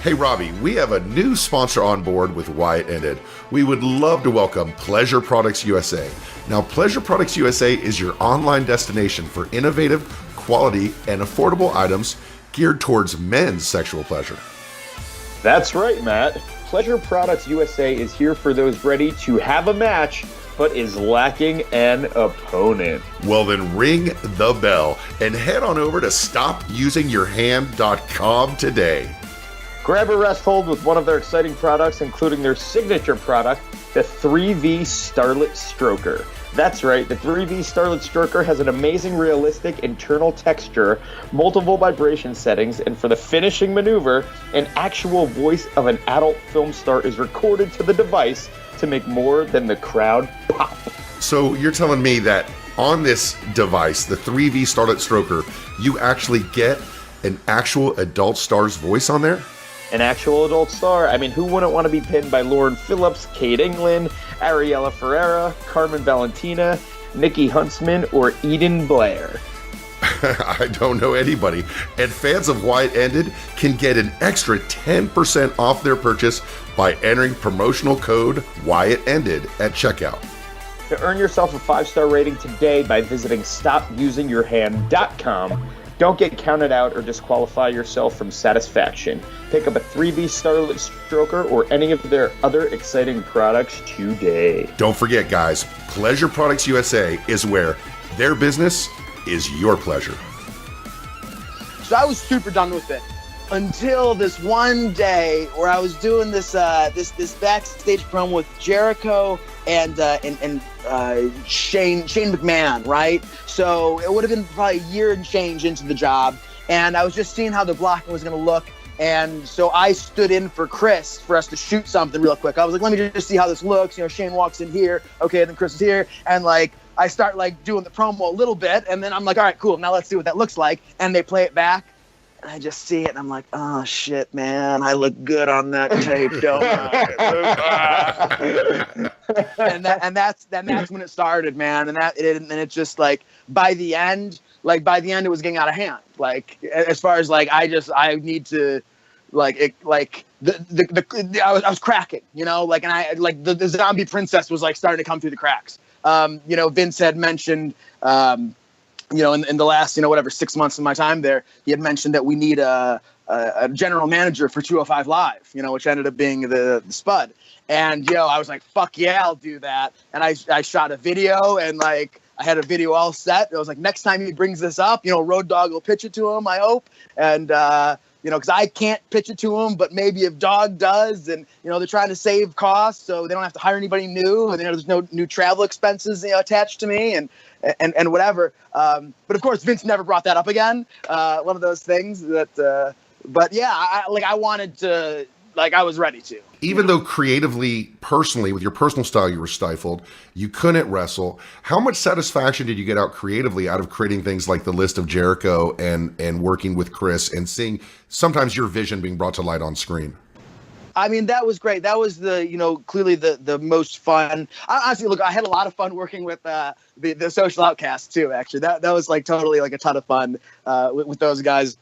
Hey Robbie, we have a new sponsor on board with Wyatt Ended. We would love to welcome Pleasure Products USA. Now, Pleasure Products USA is your online destination for innovative, quality, and affordable items geared towards men's sexual pleasure. That's right, Matt. Pleasure Products USA is here for those ready to have a match, but is lacking an opponent. Well, then ring the bell and head on over to stopusingyourhand.com today. Grab a rest hold with one of their exciting products, including their signature product, the 3V Starlet Stroker. That's right, the 3V Starlet Stroker has an amazing realistic internal texture, multiple vibration settings, and for the finishing maneuver, an actual voice of an adult film star is recorded to the device to make more than the crowd pop. So you're telling me that on this device, the 3V Starlet Stroker, you actually get an actual adult star's voice on there? An actual adult star? I mean, who wouldn't want to be pinned by Lauren Phillips, Kate England, Ariella Ferreira, Carmen Valentina, Nikki Huntsman, or Eden Blair? I don't know anybody. And fans of Wyatt Ended can get an extra 10% off their purchase by entering promotional code Wyatt Ended at checkout. To earn yourself a 5-star rating today by visiting stopusingyourhand.com, Don't get counted out or disqualify yourself from satisfaction. Pick up a 3B Starlit Stroker or any of their other exciting products today. Don't forget, guys, Pleasure Products USA is where their business is your pleasure. So I was super done with it until this one day where I was doing this backstage promo with Jericho and Shane McMahon, right? So it would have been probably a year and change into the job, and I was just seeing how the blocking was going to look. And so I stood in for Chris for us to shoot something real quick. I was like, let me just see how this looks. Shane walks in here, okay, and then Chris is here, and like I start like doing the promo a little bit, and then I'm like, all right, cool, now let's see what that looks like. And they play it back, and I just see it, and I'm like, oh shit, man, I look good on that tape, don't I? and that's when it started, man. And it's just like by the end, it was getting out of hand. Like as far as like I need to I was cracking, like, and I like the zombie princess was like starting to come through the cracks. Vince had mentioned, in the last, 6 months of my time there, he had mentioned that we need a general manager for 205 Live, which ended up being the Spud. And, I was like, fuck yeah, I'll do that. And I shot a video, and like, I had a video all set. I was like, next time he brings this up, Road Dogg will pitch it to him, I hope. And, because I can't pitch it to him, but maybe if Dog does, and, they're trying to save costs so they don't have to hire anybody new, and there's no new travel expenses, attached to me and whatever. But of course, Vince never brought that up again. One of those things that, but yeah, I wanted to, I was ready to. Even though creatively, personally, with your personal style, you were stifled, you couldn't wrestle. How much satisfaction did you get out creatively out of creating things like the list of Jericho and working with Chris and seeing sometimes your vision being brought to light on screen? I mean, that was great. That was clearly the most fun. Honestly, look, I had a lot of fun working with the Social Outcasts too. Actually, that was like totally like a ton of fun with those guys.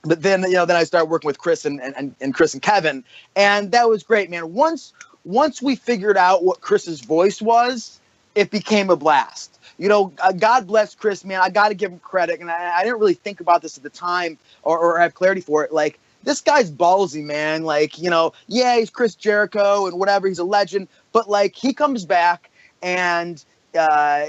But then, then I started working with Chris and Chris and Kevin, and that was great, man. Once we figured out what Chris's voice was, it became a blast. God bless Chris, man. I got to give him credit, and I didn't really think about this at the time or have clarity for it. Like, this guy's ballsy, man. Like, yeah, he's Chris Jericho and whatever. He's a legend, but like he comes back and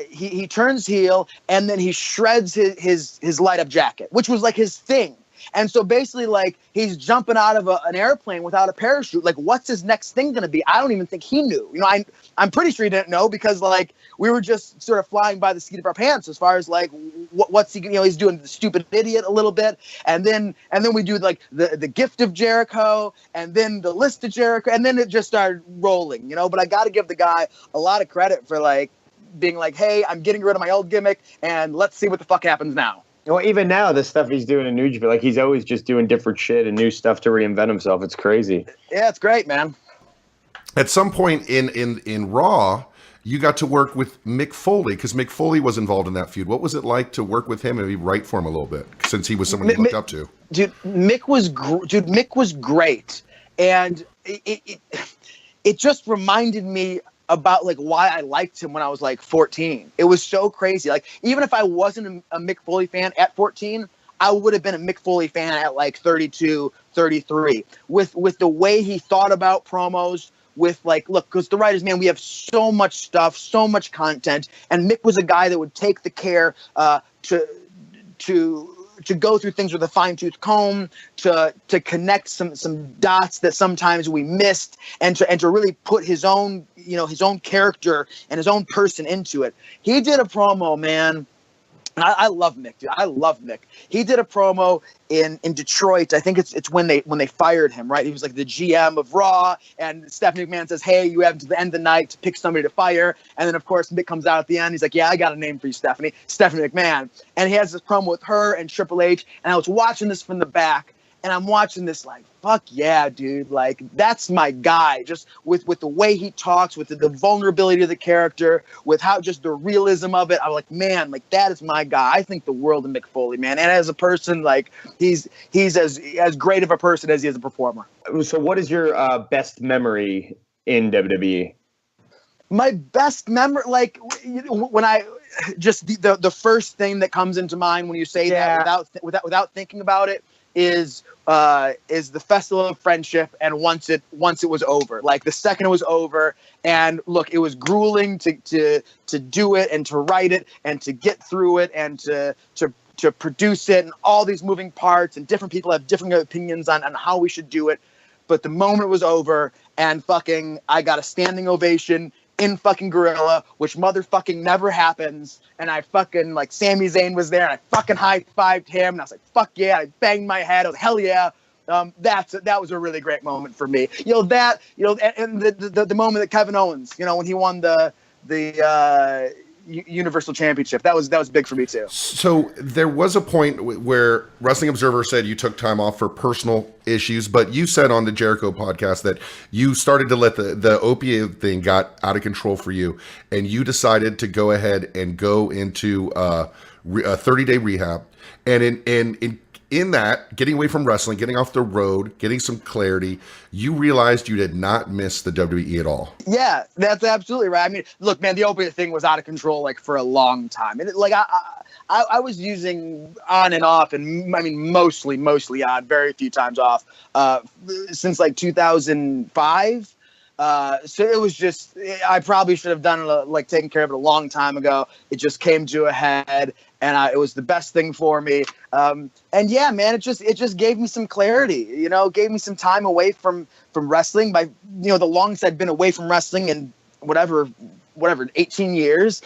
he turns heel, and then he shreds his light up jacket, which was like his thing. And so basically, like, he's jumping out of an airplane without a parachute. Like, what's his next thing going to be? I don't even think he knew. I'm pretty sure he didn't know, because, like, we were just sort of flying by the seat of our pants as far as, like, what's he, he's doing the stupid idiot a little bit. And then we do, like, the gift of Jericho, and then the list of Jericho, and then it just started rolling, But I got to give the guy a lot of credit for, like, being like, hey, I'm getting rid of my old gimmick, and let's see what the fuck happens now. Well, even now, the stuff he's doing in New Japan, like, he's always just doing different shit and new stuff to reinvent himself. It's crazy. Yeah, it's great, man. At some point in Raw, you got to work with Mick Foley, because Mick Foley was involved in that feud. What was it like to work with him and maybe write for him a little bit, since he was someone you looked up to? Dude, Mick was great, and it just reminded me about like why I liked him when I was like 14. It was so crazy. Like, even if I wasn't a Mick Foley fan at 14, I would have been a Mick Foley fan at like 32, 33. With the way he thought about promos, with like, look, because the writers, man, we have so much stuff, so much content, and Mick was a guy that would take the care to go through things with a fine-tooth comb, to connect some dots that sometimes we missed, and to really put his own character and his own person into it. He did a promo, man. And I love Mick, dude. I love Mick. He did a promo in Detroit. I think it's when they fired him, right? He was like the GM of Raw, and Stephanie McMahon says, hey, you have to the end of the night to pick somebody to fire. And then, of course, Mick comes out at the end. He's like, yeah, I got a name for you, Stephanie McMahon. And he has this promo with her and Triple H. And I was watching this from the back, and I'm watching this like, fuck yeah, dude. Like, that's my guy. Just with the way he talks, with the vulnerability of the character, with how just the realism of it. I'm like, man, like, that is my guy. I think the world of Mick Foley, man. And as a person, like, he's as great of a person as he is a performer. So what is your best memory in WWE? My best memory, like, when just the first thing that comes into mind when you say that without thinking about it is the Festival of Friendship. And once it was over, like the second it was over, and look, it was grueling to do it and to write it and to get through it and to produce it, and all these moving parts, and different people have different opinions on how we should do it. But the moment it was over, and fucking I got a standing ovation in fucking Gorilla, which motherfucking never happens. And I fucking, like, Sami Zayn was there, and I fucking high-fived him, and I was like, fuck yeah. I banged my head. I was like, hell yeah. That was a really great moment for me. And the moment that Kevin Owens, when he won the Universal Championship, that was big for me too. So there was a point where Wrestling Observer said you took time off for personal issues, but you said on the Jericho podcast that you started to let the opiate thing got out of control for you, and you decided to go ahead and go into a 30-day rehab. And in that, getting away from wrestling, getting off the road, getting some clarity, you realized you did not miss the WWE at all. Yeah, that's absolutely right. I mean, look, man, the opiate thing was out of control, like, for a long time. And I was using on and off, and I mean, mostly on, very few times off, since like 2005. So it was just, I probably should have done it, like, taken care of it a long time ago. It just came to a head, and it was the best thing for me. And yeah, man, it just gave me some clarity, gave me some time away from wrestling. By, the longest I'd been away from wrestling in whatever, 18 years.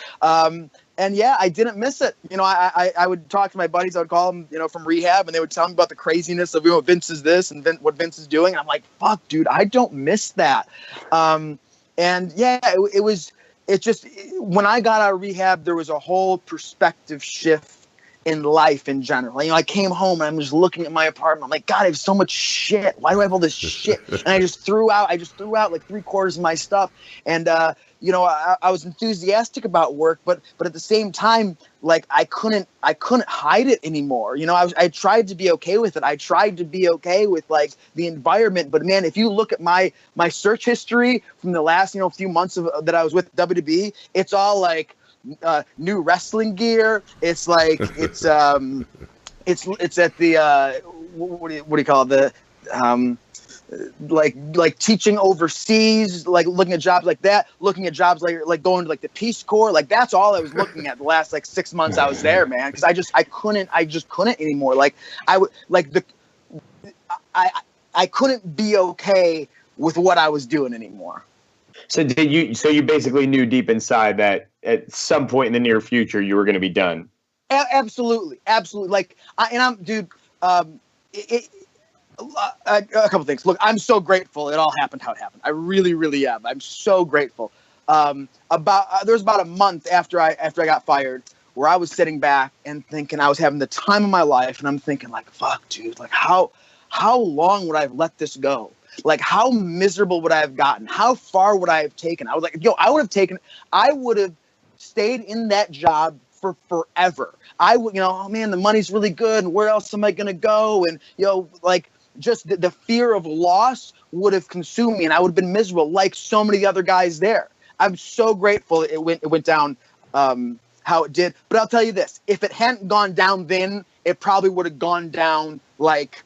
And yeah, I didn't miss it. I would talk to my buddies. I would call them, from rehab, and they would tell me about the craziness of, Vince is this and what Vince is doing. And I'm like, fuck, dude, I don't miss that. And yeah, it just, when I got out of rehab, there was a whole perspective shift in life in general. I came home and I'm just looking at my apartment. I'm like, God, I have so much shit. Why do I have all this shit? And I just threw out like 3/4 of my stuff. And, I was enthusiastic about work, but at the same time, like, I couldn't hide it anymore. I tried to be okay with it. I tried to be okay with, like, the environment. But man, if you look at my search history from the last, few months that I was with WWE, it's all like, new wrestling gear. It's like it's at the what do you call it, the like teaching overseas, like looking at jobs like that, looking at jobs like going to like the Peace Corps. Like, that's all I was looking at the last like 6 months I was there, man, because I couldn't anymore. Like, I would like I couldn't be okay with what I was doing anymore. So you basically knew deep inside that at some point in the near future you were going to be done. Absolutely. Like, a couple things. Look, I'm so grateful it all happened how it happened. I really, really am. I'm so grateful. There was about a month after I got fired where I was sitting back and thinking, I was having the time of my life, and I'm thinking, like, fuck, dude, like, how long would I have let this go? Like, how miserable would I have gotten? How far would I have taken? I was like, I would have stayed in that job for forever. I would, oh man, the money's really good, and where else am I going to go? And, like, just the fear of loss would have consumed me, and I would have been miserable like so many other guys there. I'm so grateful it went down how it did. But I'll tell you this, if it hadn't gone down then, it probably would have gone down, like,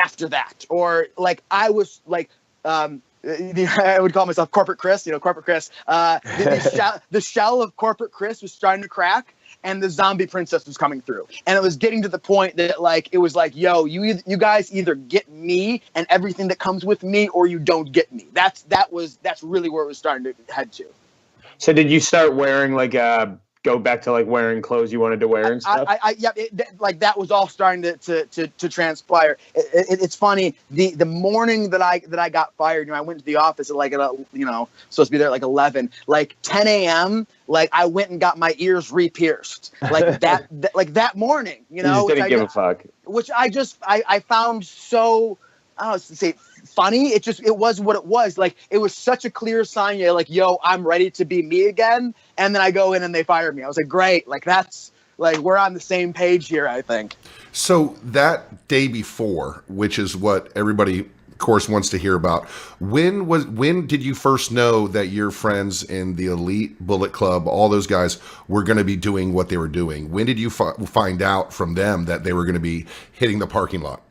after that. Or, like, I was like, I would call myself Corporate Chris, Corporate Chris. The shell of Corporate Chris was starting to crack, and the zombie princess was coming through. And it was getting to the point that, like, it was like, yo, you guys either get me and everything that comes with me, or you don't get me. That's really where it was starting to head to. So did you start wearing, like, go back to, like, wearing clothes you wanted to wear and stuff? Like, that was all starting to transpire. It's funny. The morning that I got fired, I went to the office at like, supposed to be there at like 11, like 10 a.m. Like, I went and got my ears re-pierced, like that morning. You just didn't give a fuck. Which I found so, I don't know, to say funny. It was what it was. Like, it was such a clear sign. You're like, yo, I'm ready to be me again. And then I go in and they fired me. I was like, great. Like, that's like, we're on the same page here, I think. So that day before, which is what everybody course, wants to hear about. When did you first know that your friends in the Elite Bullet Club, all those guys, were going to be doing what they were doing? When did you find out from them that they were going to be hitting the parking lot?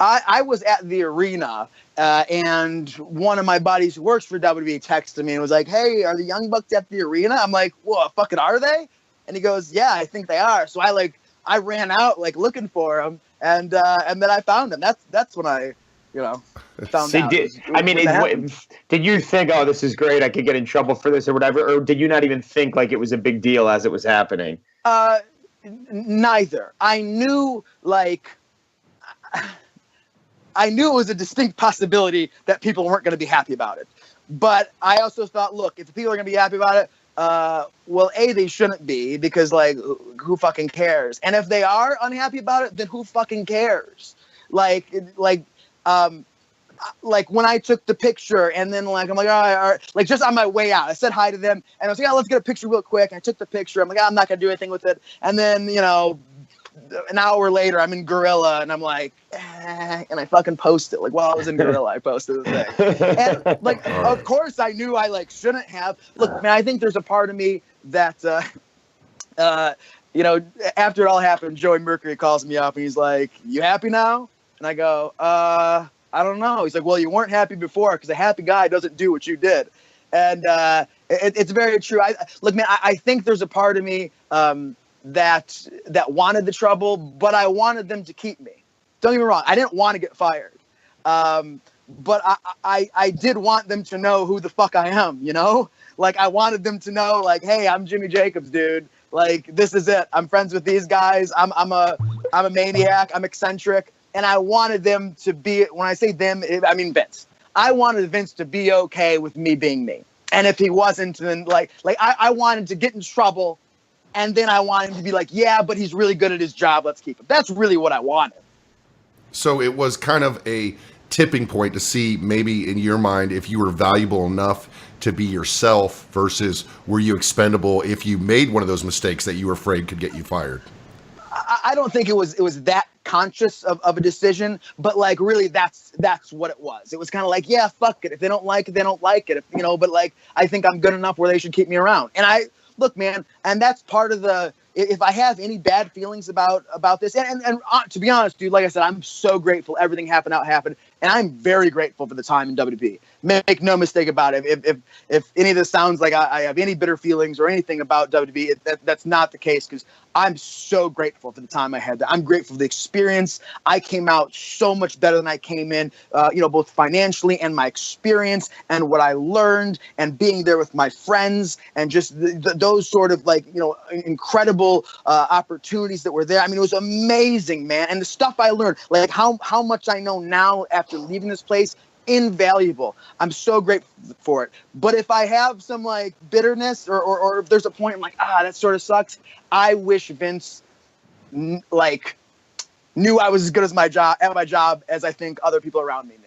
I was at the arena, and one of my buddies who works for WWE texted me and was like, "Hey, are the Young Bucks at the arena?" I'm like, "Whoa, fucking are they?" And he goes, "Yeah, I think they are." So I ran out like looking for them, and then I found them. That's when I, found out. Did you think, "Oh, this is great, I could get in trouble for this" or whatever, or did you not even think like it was a big deal as it was happening? Neither. I knew it was a distinct possibility that people weren't going to be happy about it. But I also thought, look, if the people are going to be happy about it, well, A, they shouldn't be, because, like, who fucking cares? And if they are unhappy about it, then who fucking cares? Like when I took the picture and then, like, I'm like, all right, like, just on my way out, I said hi to them and I was like, "Yeah, let's get a picture real quick." And I took the picture. I'm like, "I'm not going to do anything with it." And then, an hour later, I'm in Gorilla, and I'm like, and I fucking post it. Like, while I was in Gorilla, I posted the thing. And, like, of course, I knew I, like, shouldn't have. Look, man, I think there's a part of me that, after it all happened, Joey Mercury calls me up, and he's like, "You happy now?" And I go, I don't know. He's like, "Well, you weren't happy before, because a happy guy doesn't do what you did." And it's very true. Look, man, I think there's a part of me that wanted the trouble, but I wanted them to keep me. Don't get me wrong, I didn't want to get fired, but I did want them to know who the fuck I am. Like, I wanted them to know, like, "Hey, I'm Jimmy Jacobs, dude. Like, this is it. I'm friends with these guys. I'm a maniac. I'm eccentric." And I wanted them to be, when I say them, I mean Vince. I wanted Vince to be okay with me being me. And if he wasn't, then I wanted to get in trouble. And then I want him to be like, "Yeah, but he's really good at his job. Let's keep him." That's really what I wanted. So it was kind of a tipping point to see maybe in your mind if you were valuable enough to be yourself versus were you expendable if you made one of those mistakes that you were afraid could get you fired. I don't think it was that conscious of a decision, but like really that's what it was. It was kind of like, yeah, fuck it. If they don't like it, they don't like it. But like I think I'm good enough where they should keep me around. And look, man, and that's part of if I have any bad feelings about this, and to be honest, dude, like I said, I'm so grateful everything happened, and I'm very grateful for the time in WWE. Make no mistake about it. If any of this sounds like I have any bitter feelings or anything about WWE, that's not the case, because I'm so grateful for the time I had there. I'm grateful for the experience. I came out so much better than I came in, both financially and my experience and what I learned and being there with my friends and just those sort of incredible opportunities that were there. I mean, it was amazing, man. And the stuff I learned, like how much I know now after leaving this place, invaluable. I'm so grateful for it. But if I have some like bitterness or if there's a point I'm like, that sort of sucks, I wish Vince knew I was as good at my job as I think other people around me knew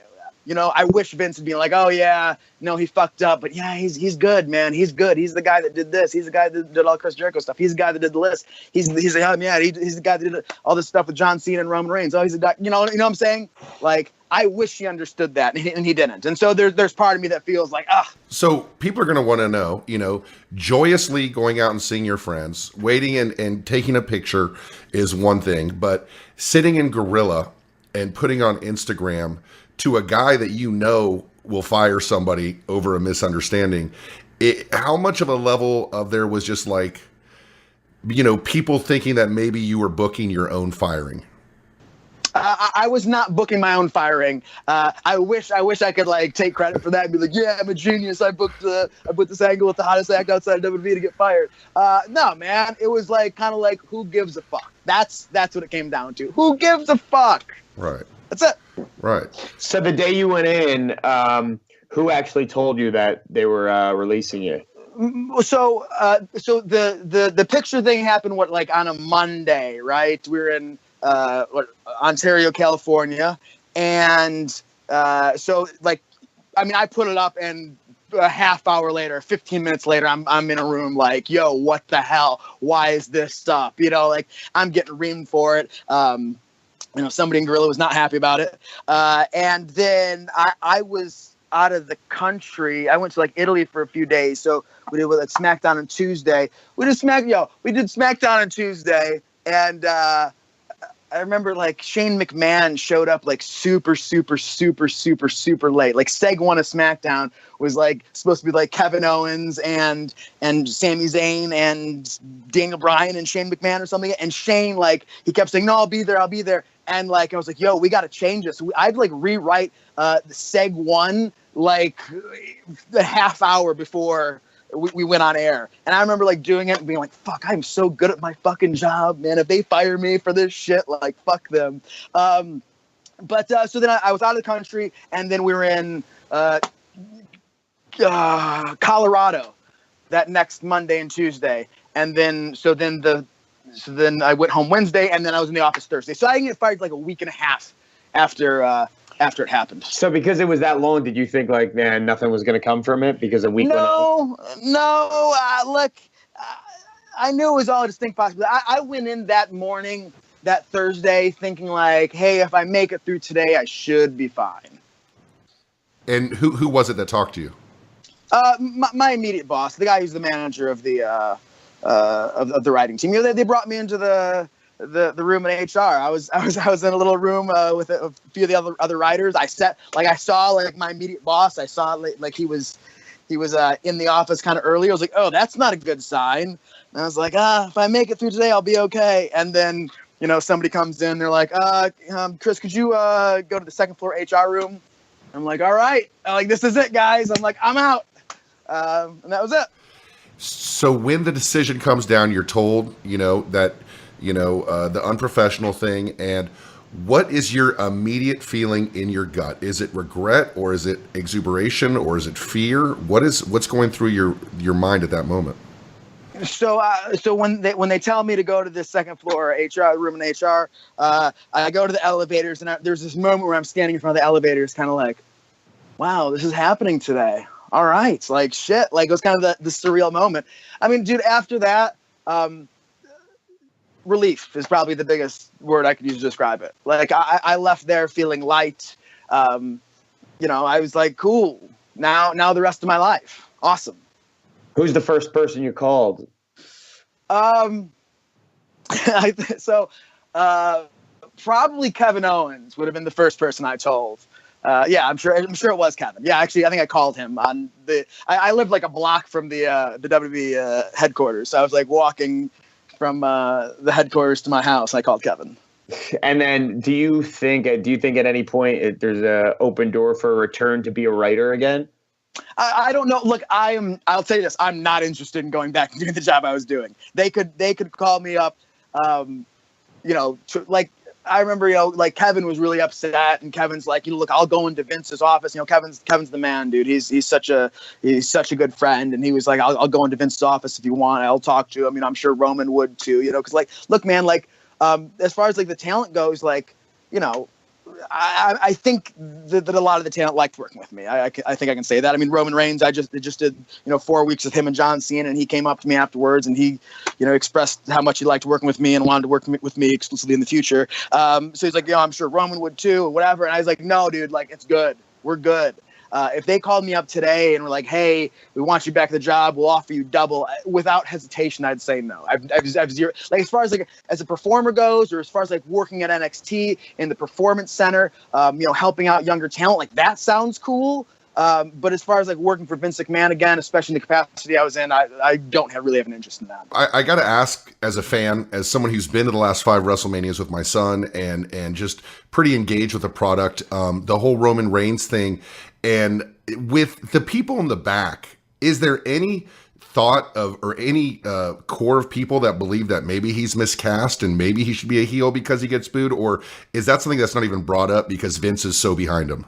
that. I wish Vince would be like, "Oh yeah, no, he fucked up, but yeah, he's good, man. He's good. He's the guy that did this. He's the guy that did all Chris Jericho stuff. He's the guy that did the list. He's the guy that did all this stuff with John Cena and Roman Reigns. Oh, he's a guy." You know what I'm saying? Like, I wish he understood that, and he didn't. And so there's part of me that feels like, So people are going to want to know, joyously going out and seeing your friends, waiting and taking a picture is one thing, but sitting in Gorilla and putting on Instagram to a guy that will fire somebody over a misunderstanding, how much of a level of there was just like, people thinking that maybe you were booking your own firing? I was not booking my own firing. I wish I could like take credit for that and be like, "Yeah, I'm a genius. I booked this angle with the hottest act outside of WWE to get fired." No, man. It was like kind of like, who gives a fuck? That's what it came down to. Who gives a fuck? Right. That's it. Right. So the day you went in, who actually told you that they were releasing you? So the picture thing happened on a Monday, right? We were in Ontario, California, and I put it up, and a half hour later, 15 minutes later, I'm in a room like, "Yo, what the hell? Why is this up?" I'm getting reamed for it. somebody in Gorilla was not happy about it. And then I was out of the country. I went to like Italy for a few days. So we did like SmackDown on Tuesday. We did SmackDown on Tuesday. And I remember like Shane McMahon showed up like super, super, super, super, super late. Like Seg 1 of SmackDown was like supposed to be like Kevin Owens and Sami Zayn and Daniel Bryan and Shane McMahon or something. And Shane, like, he kept saying, no, I'll be there. And like, I was like, yo, we got to change this. So I'd like rewrite the Seg 1 like a half hour before we went on air. And I remember like doing it and being like, fuck, I'm so good at my fucking job, man. If they fire me for this shit, like, fuck them. But so then I was out of the country, and then we were in Colorado that next Monday and Tuesday. And then then I went home Wednesday, and then I was in the office Thursday. So I didn't get fired like a week and a half after it happened. So because it was that long, did you think like, man, nothing was going to come from it because a week went on? No. Look, I knew it was all a distinct possibility. I went in that morning, that Thursday, thinking like, hey, if I make it through today, I should be fine. And who was it that talked to you? My immediate boss, the guy who's the manager of the of the writing team. They brought me into the room in HR. I was in a little room with a few of the other writers. I saw like my immediate boss. I saw like he was in the office kind of early. I was like, oh, that's not a good sign. And I was like, if I make it through today, I'll be okay. And then somebody comes in. They're like, Chris, could you go to the second floor HR room? I'm like, all right. I'm like, this is it, guys. I'm like, I'm out. And that was it. So when the decision comes down, you're told, that, the unprofessional thing. And what is your immediate feeling in your gut? Is it regret, or is it exuberation, or is it fear? What's going through your mind at that moment? So when they tell me to go to the second floor HR room in HR, I go to the elevators, and there's this moment where I'm standing in front of the elevators, kind of like, wow, this is happening today. All right, like shit, like it was kind of the surreal moment. I mean, dude, after that, relief is probably the biggest word I could use to describe it. Like I left there feeling light. I was like, cool. Now the rest of my life, awesome. Who's the first person you called? Probably Kevin Owens would have been the first person I told. Yeah, I'm sure it was Kevin. Yeah, actually, I think I called him on I lived like a block from the WWE headquarters. So I was like walking from the headquarters to my house. I called Kevin. And then do you think at any point there's a open door for a return to be a writer again? I don't know. Look, I'll tell you this. I'm not interested in going back and doing the job I was doing. They could call me up, I remember, like Kevin was really upset, and Kevin's like, look, I'll go into Vince's office. Kevin's the man, dude. He's such a good friend, and he was like, I'll go into Vince's office if you want. I'll talk to him. I'm sure Roman would too. Because like, look, man, like, as far as like the talent goes, like, I think that a lot of the talent liked working with me. I think I can say that. I mean, Roman Reigns, I just did 4 weeks with him and John Cena, and he came up to me afterwards, and he expressed how much he liked working with me and wanted to work with me exclusively in the future. So he's like, I'm sure Roman would too, or whatever. And I was like, no, dude, like it's good. We're good. If they called me up today and were like, hey, we want you back at the job, we'll offer you double, without hesitation, I'd say no. I've zero, like as far as like as a performer goes, or as far as like working at NXT in the performance center, helping out younger talent, like that sounds cool. But as far as like working for Vince McMahon again, especially in the capacity I was in, I don't really have an interest in that. I got to ask, as a fan, as someone who's been to the last 5 WrestleManias with my son and just pretty engaged with the product, the whole Roman Reigns thing, and with the people in the back, is there any thought of or any core of people that believe that maybe he's miscast and maybe he should be a heel because he gets booed, or is that something that's not even brought up because Vince is so behind him?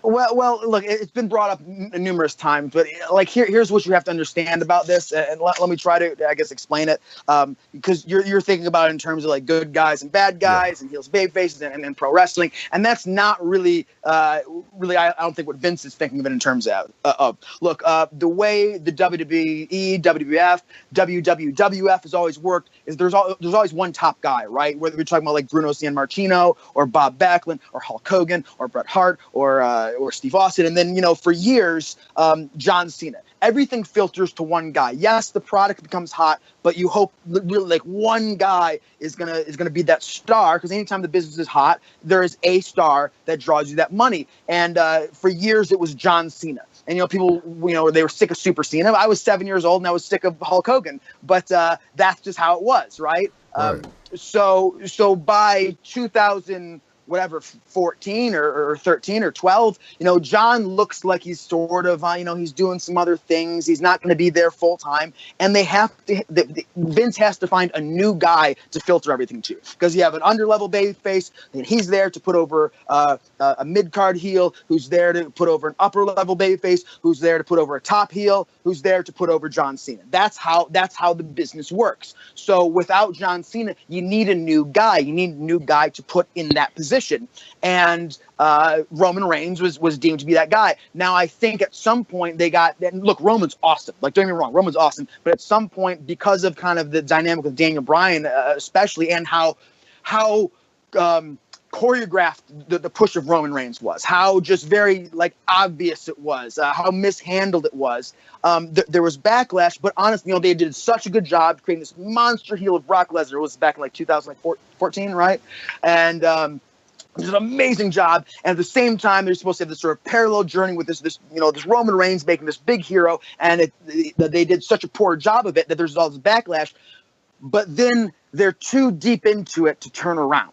Well, look, it's been brought up numerous times, but like here's what you have to understand about this, and let me try to, I guess, explain it. Because you're thinking about it in terms of like good guys and bad guys, and heels, baby faces, and pro wrestling, and that's not really, I don't think what Vince is thinking of it in terms of. Look, the way the WWE, WWF, WWF has always worked is there's always one top guy, right? Whether we're talking about like Bruno Sammartino or Bob Backlund or Hulk Hogan or Bret Hart or Steve Austin, and then for years, John Cena. Everything filters to one guy. Yes, the product becomes hot, but you hope really like one guy is gonna be that star, because anytime the business is hot, there is a star that draws you that money. And for years, it was John Cena. And people, they were sick of Super Cena. I was 7 years old and I was sick of Hulk Hogan. But that's just how it was, right? Right. So by 2000. Whatever, 14 or 13 or 12, John looks like he's sort of, he's doing some other things. He's not going to be there full time. And Vince has to find a new guy to filter everything to, because you have an underlevel baby face, and he's there to put over a mid-card heel, who's there to put over an upper level baby face, who's there to put over a top heel, who's there to put over John Cena. That's how the business works. So without John Cena, you need a new guy. You need a new guy to put in that position. And Roman Reigns was deemed to be that guy. Now, I think at some point look, Roman's awesome. Like, don't get me wrong, Roman's awesome. But at some point, because of kind of the dynamic with Daniel Bryan, especially, and how choreographed the push of Roman Reigns was, how just very like obvious it was, how mishandled it was. There was backlash, but honestly, they did such a good job creating this monster heel of Brock Lesnar. It was back in like 2014, right? And it was an amazing job. And at the same time, they're supposed to have this sort of parallel journey with this Roman Reigns making this big hero, and they did such a poor job of it that there's all this backlash. But then they're too deep into it to turn around.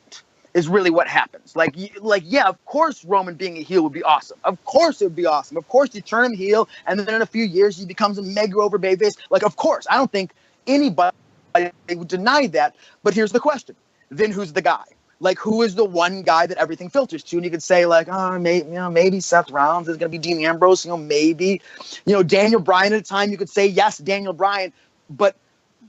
Is really what happens. Like, yeah, of course Roman being a heel would be awesome. Of course it would be awesome. Of course you turn him heel, and then in a few years he becomes a mega over babyface. Like, of course. I don't think anybody would deny that. But here's the question. Then who's the guy? Like, who is the one guy that everything filters to? And you could say, like, maybe Seth Rollins is going to be Dean Ambrose. Maybe, Daniel Bryan at a time. You could say, yes, Daniel Bryan. But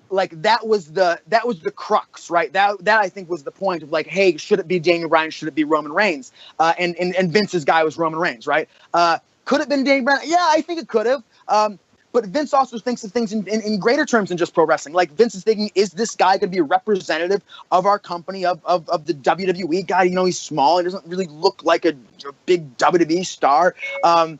like that was the crux, right? That I think was the point of like, hey, should it be Daniel Bryan? Should it be Roman Reigns? And Vince's guy was Roman Reigns, right? Could it have been Daniel Bryan? Yeah, I think it could have. But Vince also thinks of things in greater terms than just pro wrestling. Like, Vince is thinking, is this guy going to be a representative of our company, of the WWE guy? He's small. He doesn't really look like a big WWE star. So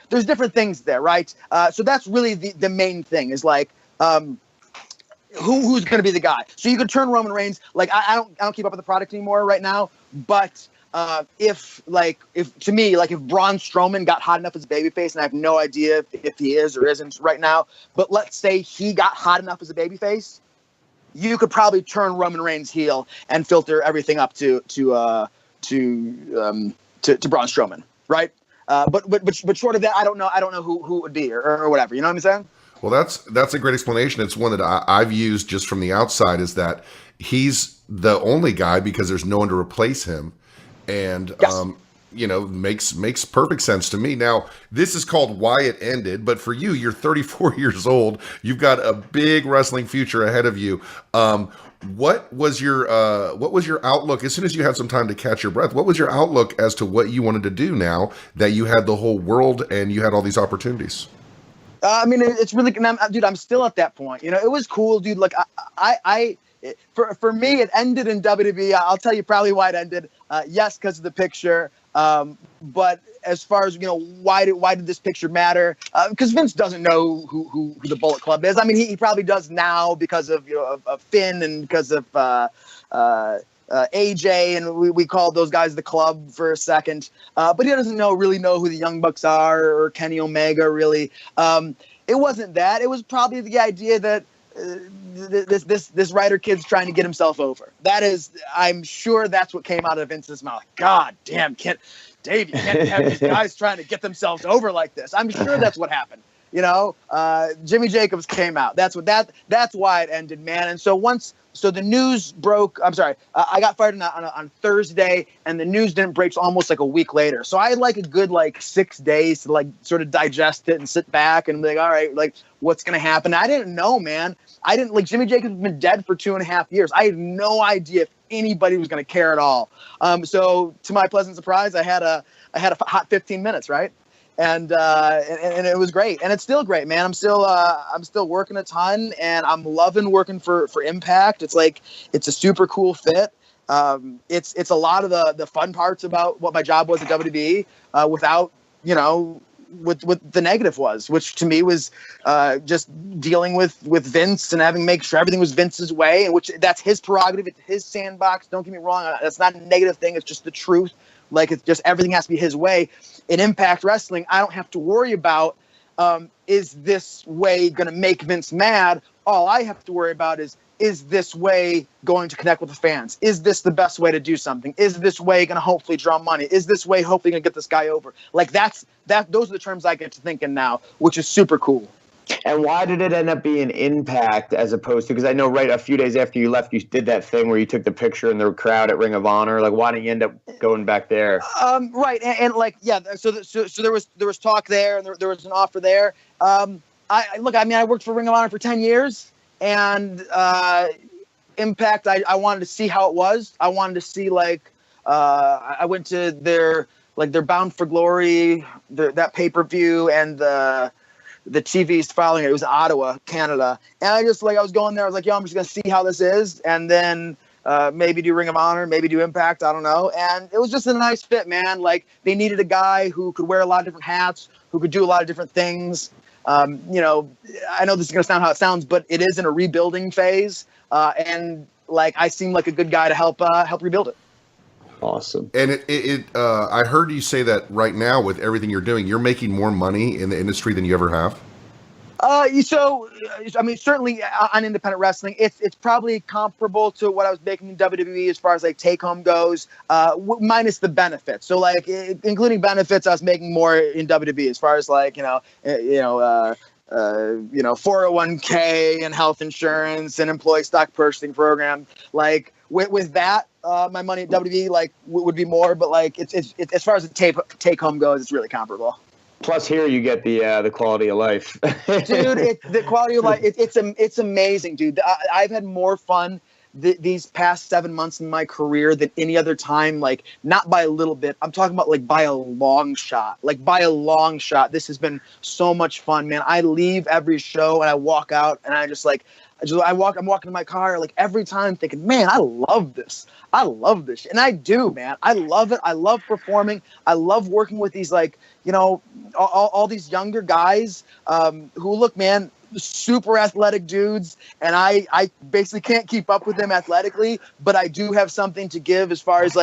there's different things there, right? So that's really the main thing is like, who's going to be the guy? So you could turn Roman Reigns. Like, I don't keep up with the product anymore right now, but if to me, like if Braun Strowman got hot enough as a babyface, and I have no idea if he is or isn't right now, but let's say he got hot enough as a babyface, you could probably turn Roman Reigns heel and filter everything up to Braun Strowman, right? But short of that, I don't know who it would be or whatever. You know what I'm saying? Well, that's a great explanation. It's one that I've used just from the outside, is that he's the only guy because there's no one to replace him. And, yes. Makes perfect sense to me. Now, this is called Why It Ended, but for you, you're 34 years old. You've got a big wrestling future ahead of you. What was your outlook as soon as you had some time to catch your breath? What was your outlook as to what you wanted to do now that you had the whole world and you had all these opportunities? I mean, it's really, dude, I'm still at that point. It was cool, dude. Like for me, it ended in WWE. I'll tell you probably why it ended. Yes, because of the picture. But as far as why did this picture matter? Because Vince doesn't know who the Bullet Club is. I mean, he probably does now because of of Finn and because of AJ, and we called those guys the Club for a second. But he doesn't really know who the Young Bucks are or Kenny Omega really. It wasn't that. It was probably the idea that this writer kid's trying to get himself over. I'm sure that's what came out of Vince's mouth. God damn, Dave, you can't have these guys trying to get themselves over like this. I'm sure that's what happened. Jimmy Jacobs came out. That's why it ended, man. And so the news broke. I'm sorry. I got fired on Thursday, and the news didn't break till almost like a week later. So I had like a good 6 days to sort of digest it and sit back and be like, all right, what's gonna happen? I didn't know, man. I didn't Jimmy Jacobs has been dead for 2.5 years. I had no idea if anybody was gonna care at all. So to my pleasant surprise, I had a hot 15 minutes, right? And it was great, and it's still great, man. I'm still working a ton, and I'm loving working for Impact. It's a super cool fit. It's a lot of the fun parts about what my job was at WWE without what the negative was, which to me was just dealing with Vince and having to make sure everything was Vince's way, and which that's his prerogative, it's his sandbox. Don't get me wrong, that's not a negative thing. It's just the truth. It's just everything has to be his way. In Impact Wrestling, I don't have to worry about is this way going to make Vince mad? All I have to worry about is this way going to connect with the fans? Is this the best way to do something? Is this way going to hopefully draw money? Is this way hopefully going to get this guy over? Those are the terms I get to thinking now, which is super cool. And why did it end up being Impact as opposed to, because I know right a few days after you left, you did that thing where you took the picture in the crowd at Ring of Honor. Why didn't you end up going back there? Right. And so there was talk there, and there was an offer there. I worked for Ring of Honor for 10 years, and Impact, I wanted to see how it was. I wanted to see I went to their Bound for Glory, that pay-per-view, and the TV's following it. It was Ottawa, Canada. And I was going there. I was like, I'm just going to see how this is. And then maybe do Ring of Honor, maybe do Impact. I don't know. And it was just a nice fit, man. They needed a guy who could wear a lot of different hats, who could do a lot of different things. I know this is going to sound how it sounds, but it is in a rebuilding phase. And I seem like a good guy to help rebuild it. Awesome. And I heard you say that right now with everything you're doing, you're making more money in the industry than you ever have. Certainly on independent wrestling, it's probably comparable to what I was making in WWE as far as take home goes, minus the benefits. So including benefits, I was making more in WWE as far as 401k and health insurance and employee stock purchasing program. With that, my money at WWE would be more, but it's as far as the take home goes, it's really comparable. Plus, here you get the quality of life, dude. The quality of life, it's amazing, dude. I've had more fun these past 7 months in my career than any other time. Not by a little bit. I'm talking about by a long shot. By a long shot. This has been so much fun, man. I leave every show and I walk out and I'm walking in my car every time thinking, man, I love this. I love this. And I do, man. I love it. I love performing. I love working with these all these younger guys who look, man, super athletic dudes, and I basically can't keep up with them athletically, but I do have something to give as far as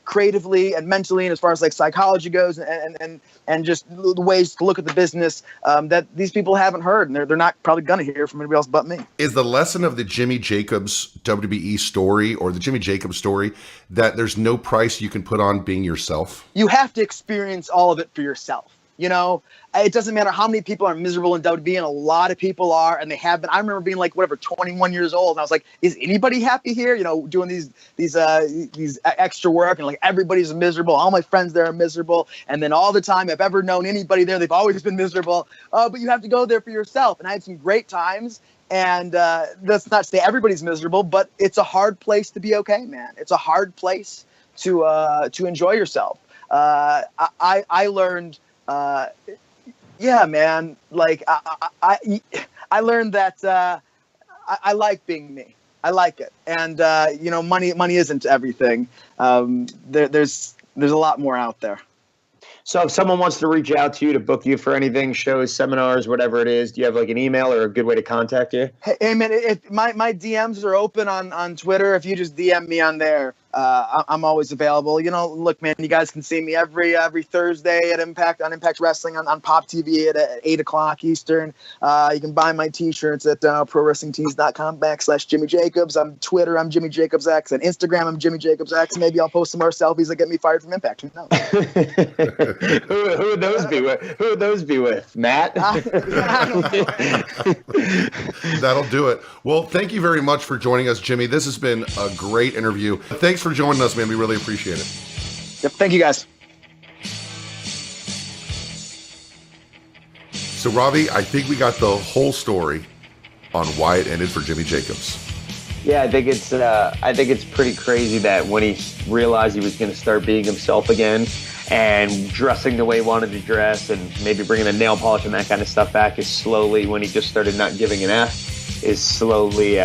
creatively and mentally, and as far as psychology goes, and just the ways to look at the business that these people haven't heard, and they're not probably gonna hear from anybody else but me. Is the lesson of the Jimmy Jacobs WWE story, or the Jimmy Jacobs story, that there's no price you can put on being yourself? You have to experience all of it for yourself. It doesn't matter how many people are miserable in WWE, and a lot of people are, and they have been. I remember being 21 years old, and I was like, is anybody happy here? Doing these extra work, and everybody's miserable. All my friends there are miserable, and then all the time I've ever known anybody there, they've always been miserable. But you have to go there for yourself, and I had some great times. And that's not to say everybody's miserable, but it's a hard place to be okay, man. It's a hard place to enjoy yourself. I learned. Yeah, man. I learned that I like being me. I like it, and money isn't everything. There's a lot more out there. So if someone wants to reach out to you to book you for anything, shows, seminars, whatever it is, do you have an email or a good way to contact you? Hey man, my DMs are open on Twitter. If you just DM me on there, I'm always available. You know, look, man, you guys can see me every Thursday at Impact Wrestling on Pop TV at 8 o'clock Eastern. You can buy my T-shirts at prowrestlingtees.com/Jimmy Jacobs. On Twitter, I'm Jimmy Jacobs X. On Instagram, I'm Jimmy Jacobs X. Maybe I'll post some more selfies that get me fired from Impact. Who knows? Who would those be with? Who would those be with? Matt? That'll do it. Well, thank you very much for joining us, Jimmy. This has been a great interview. Thanks for joining us, man. We really appreciate it. Yep, thank you, guys. So, Robbie, I think we got the whole story on why it ended for Jimmy Jacobs. Yeah, I think it's pretty crazy that when he realized he was going to start being himself again and dressing the way he wanted to dress and maybe bringing the nail polish and that kind of stuff back is slowly, when he just started not giving an F, is slowly,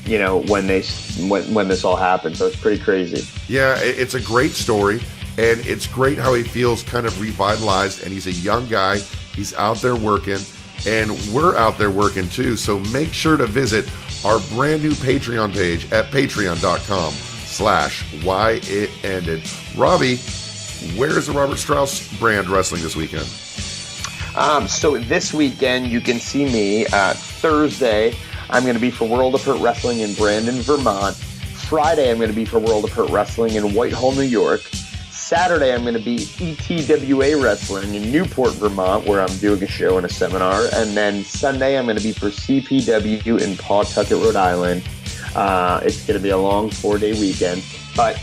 when this all happened. So it's pretty crazy. Yeah, it's a great story, and it's great how he feels kind of revitalized, and he's a young guy. He's out there working, and we're out there working too. So make sure to visit our brand new Patreon page at patreon.com/whyitended. Robbie, where's the Robert Strauss brand wrestling this weekend? So this weekend, you can see me Thursday. I'm going to be for World of Hurt Wrestling in Brandon, Vermont. Friday, I'm going to be for World of Hurt Wrestling in Whitehall, New York. Saturday, I'm going to be ETWA Wrestling in Newport, Vermont, where I'm doing a show and a seminar. And then Sunday, I'm going to be for CPW in Pawtucket, Rhode Island. It's going to be a long 4-day weekend, but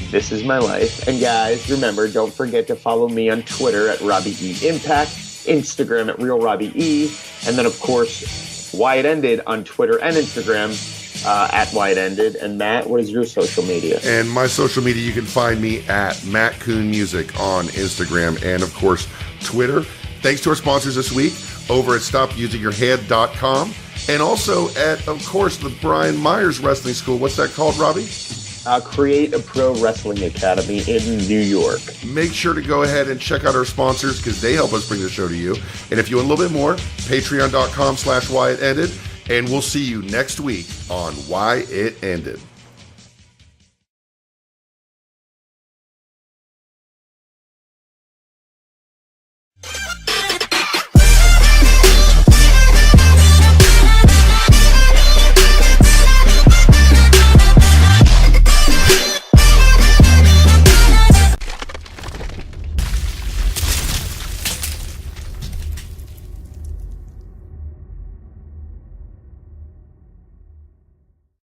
this is my life. And guys, remember, don't forget to follow me on Twitter at Robbie E Impact, Instagram at Real Robbie E, and then, of course, Why It Ended on Twitter and Instagram at Why It Ended. And Matt, what is your social media? And my social media, you can find me at Matt Koon Music on Instagram and, of course, Twitter. Thanks to our sponsors this week over at StopUsingYourHead.com and also at, of course, the Brian Myers Wrestling School. What's that called, Robbie? Create a Pro Wrestling Academy in New York. Make sure to go ahead and check out our sponsors because they help us bring the show to you. And if you want a little bit more, patreon.com/whyitended. And we'll see you next week on Why It Ended.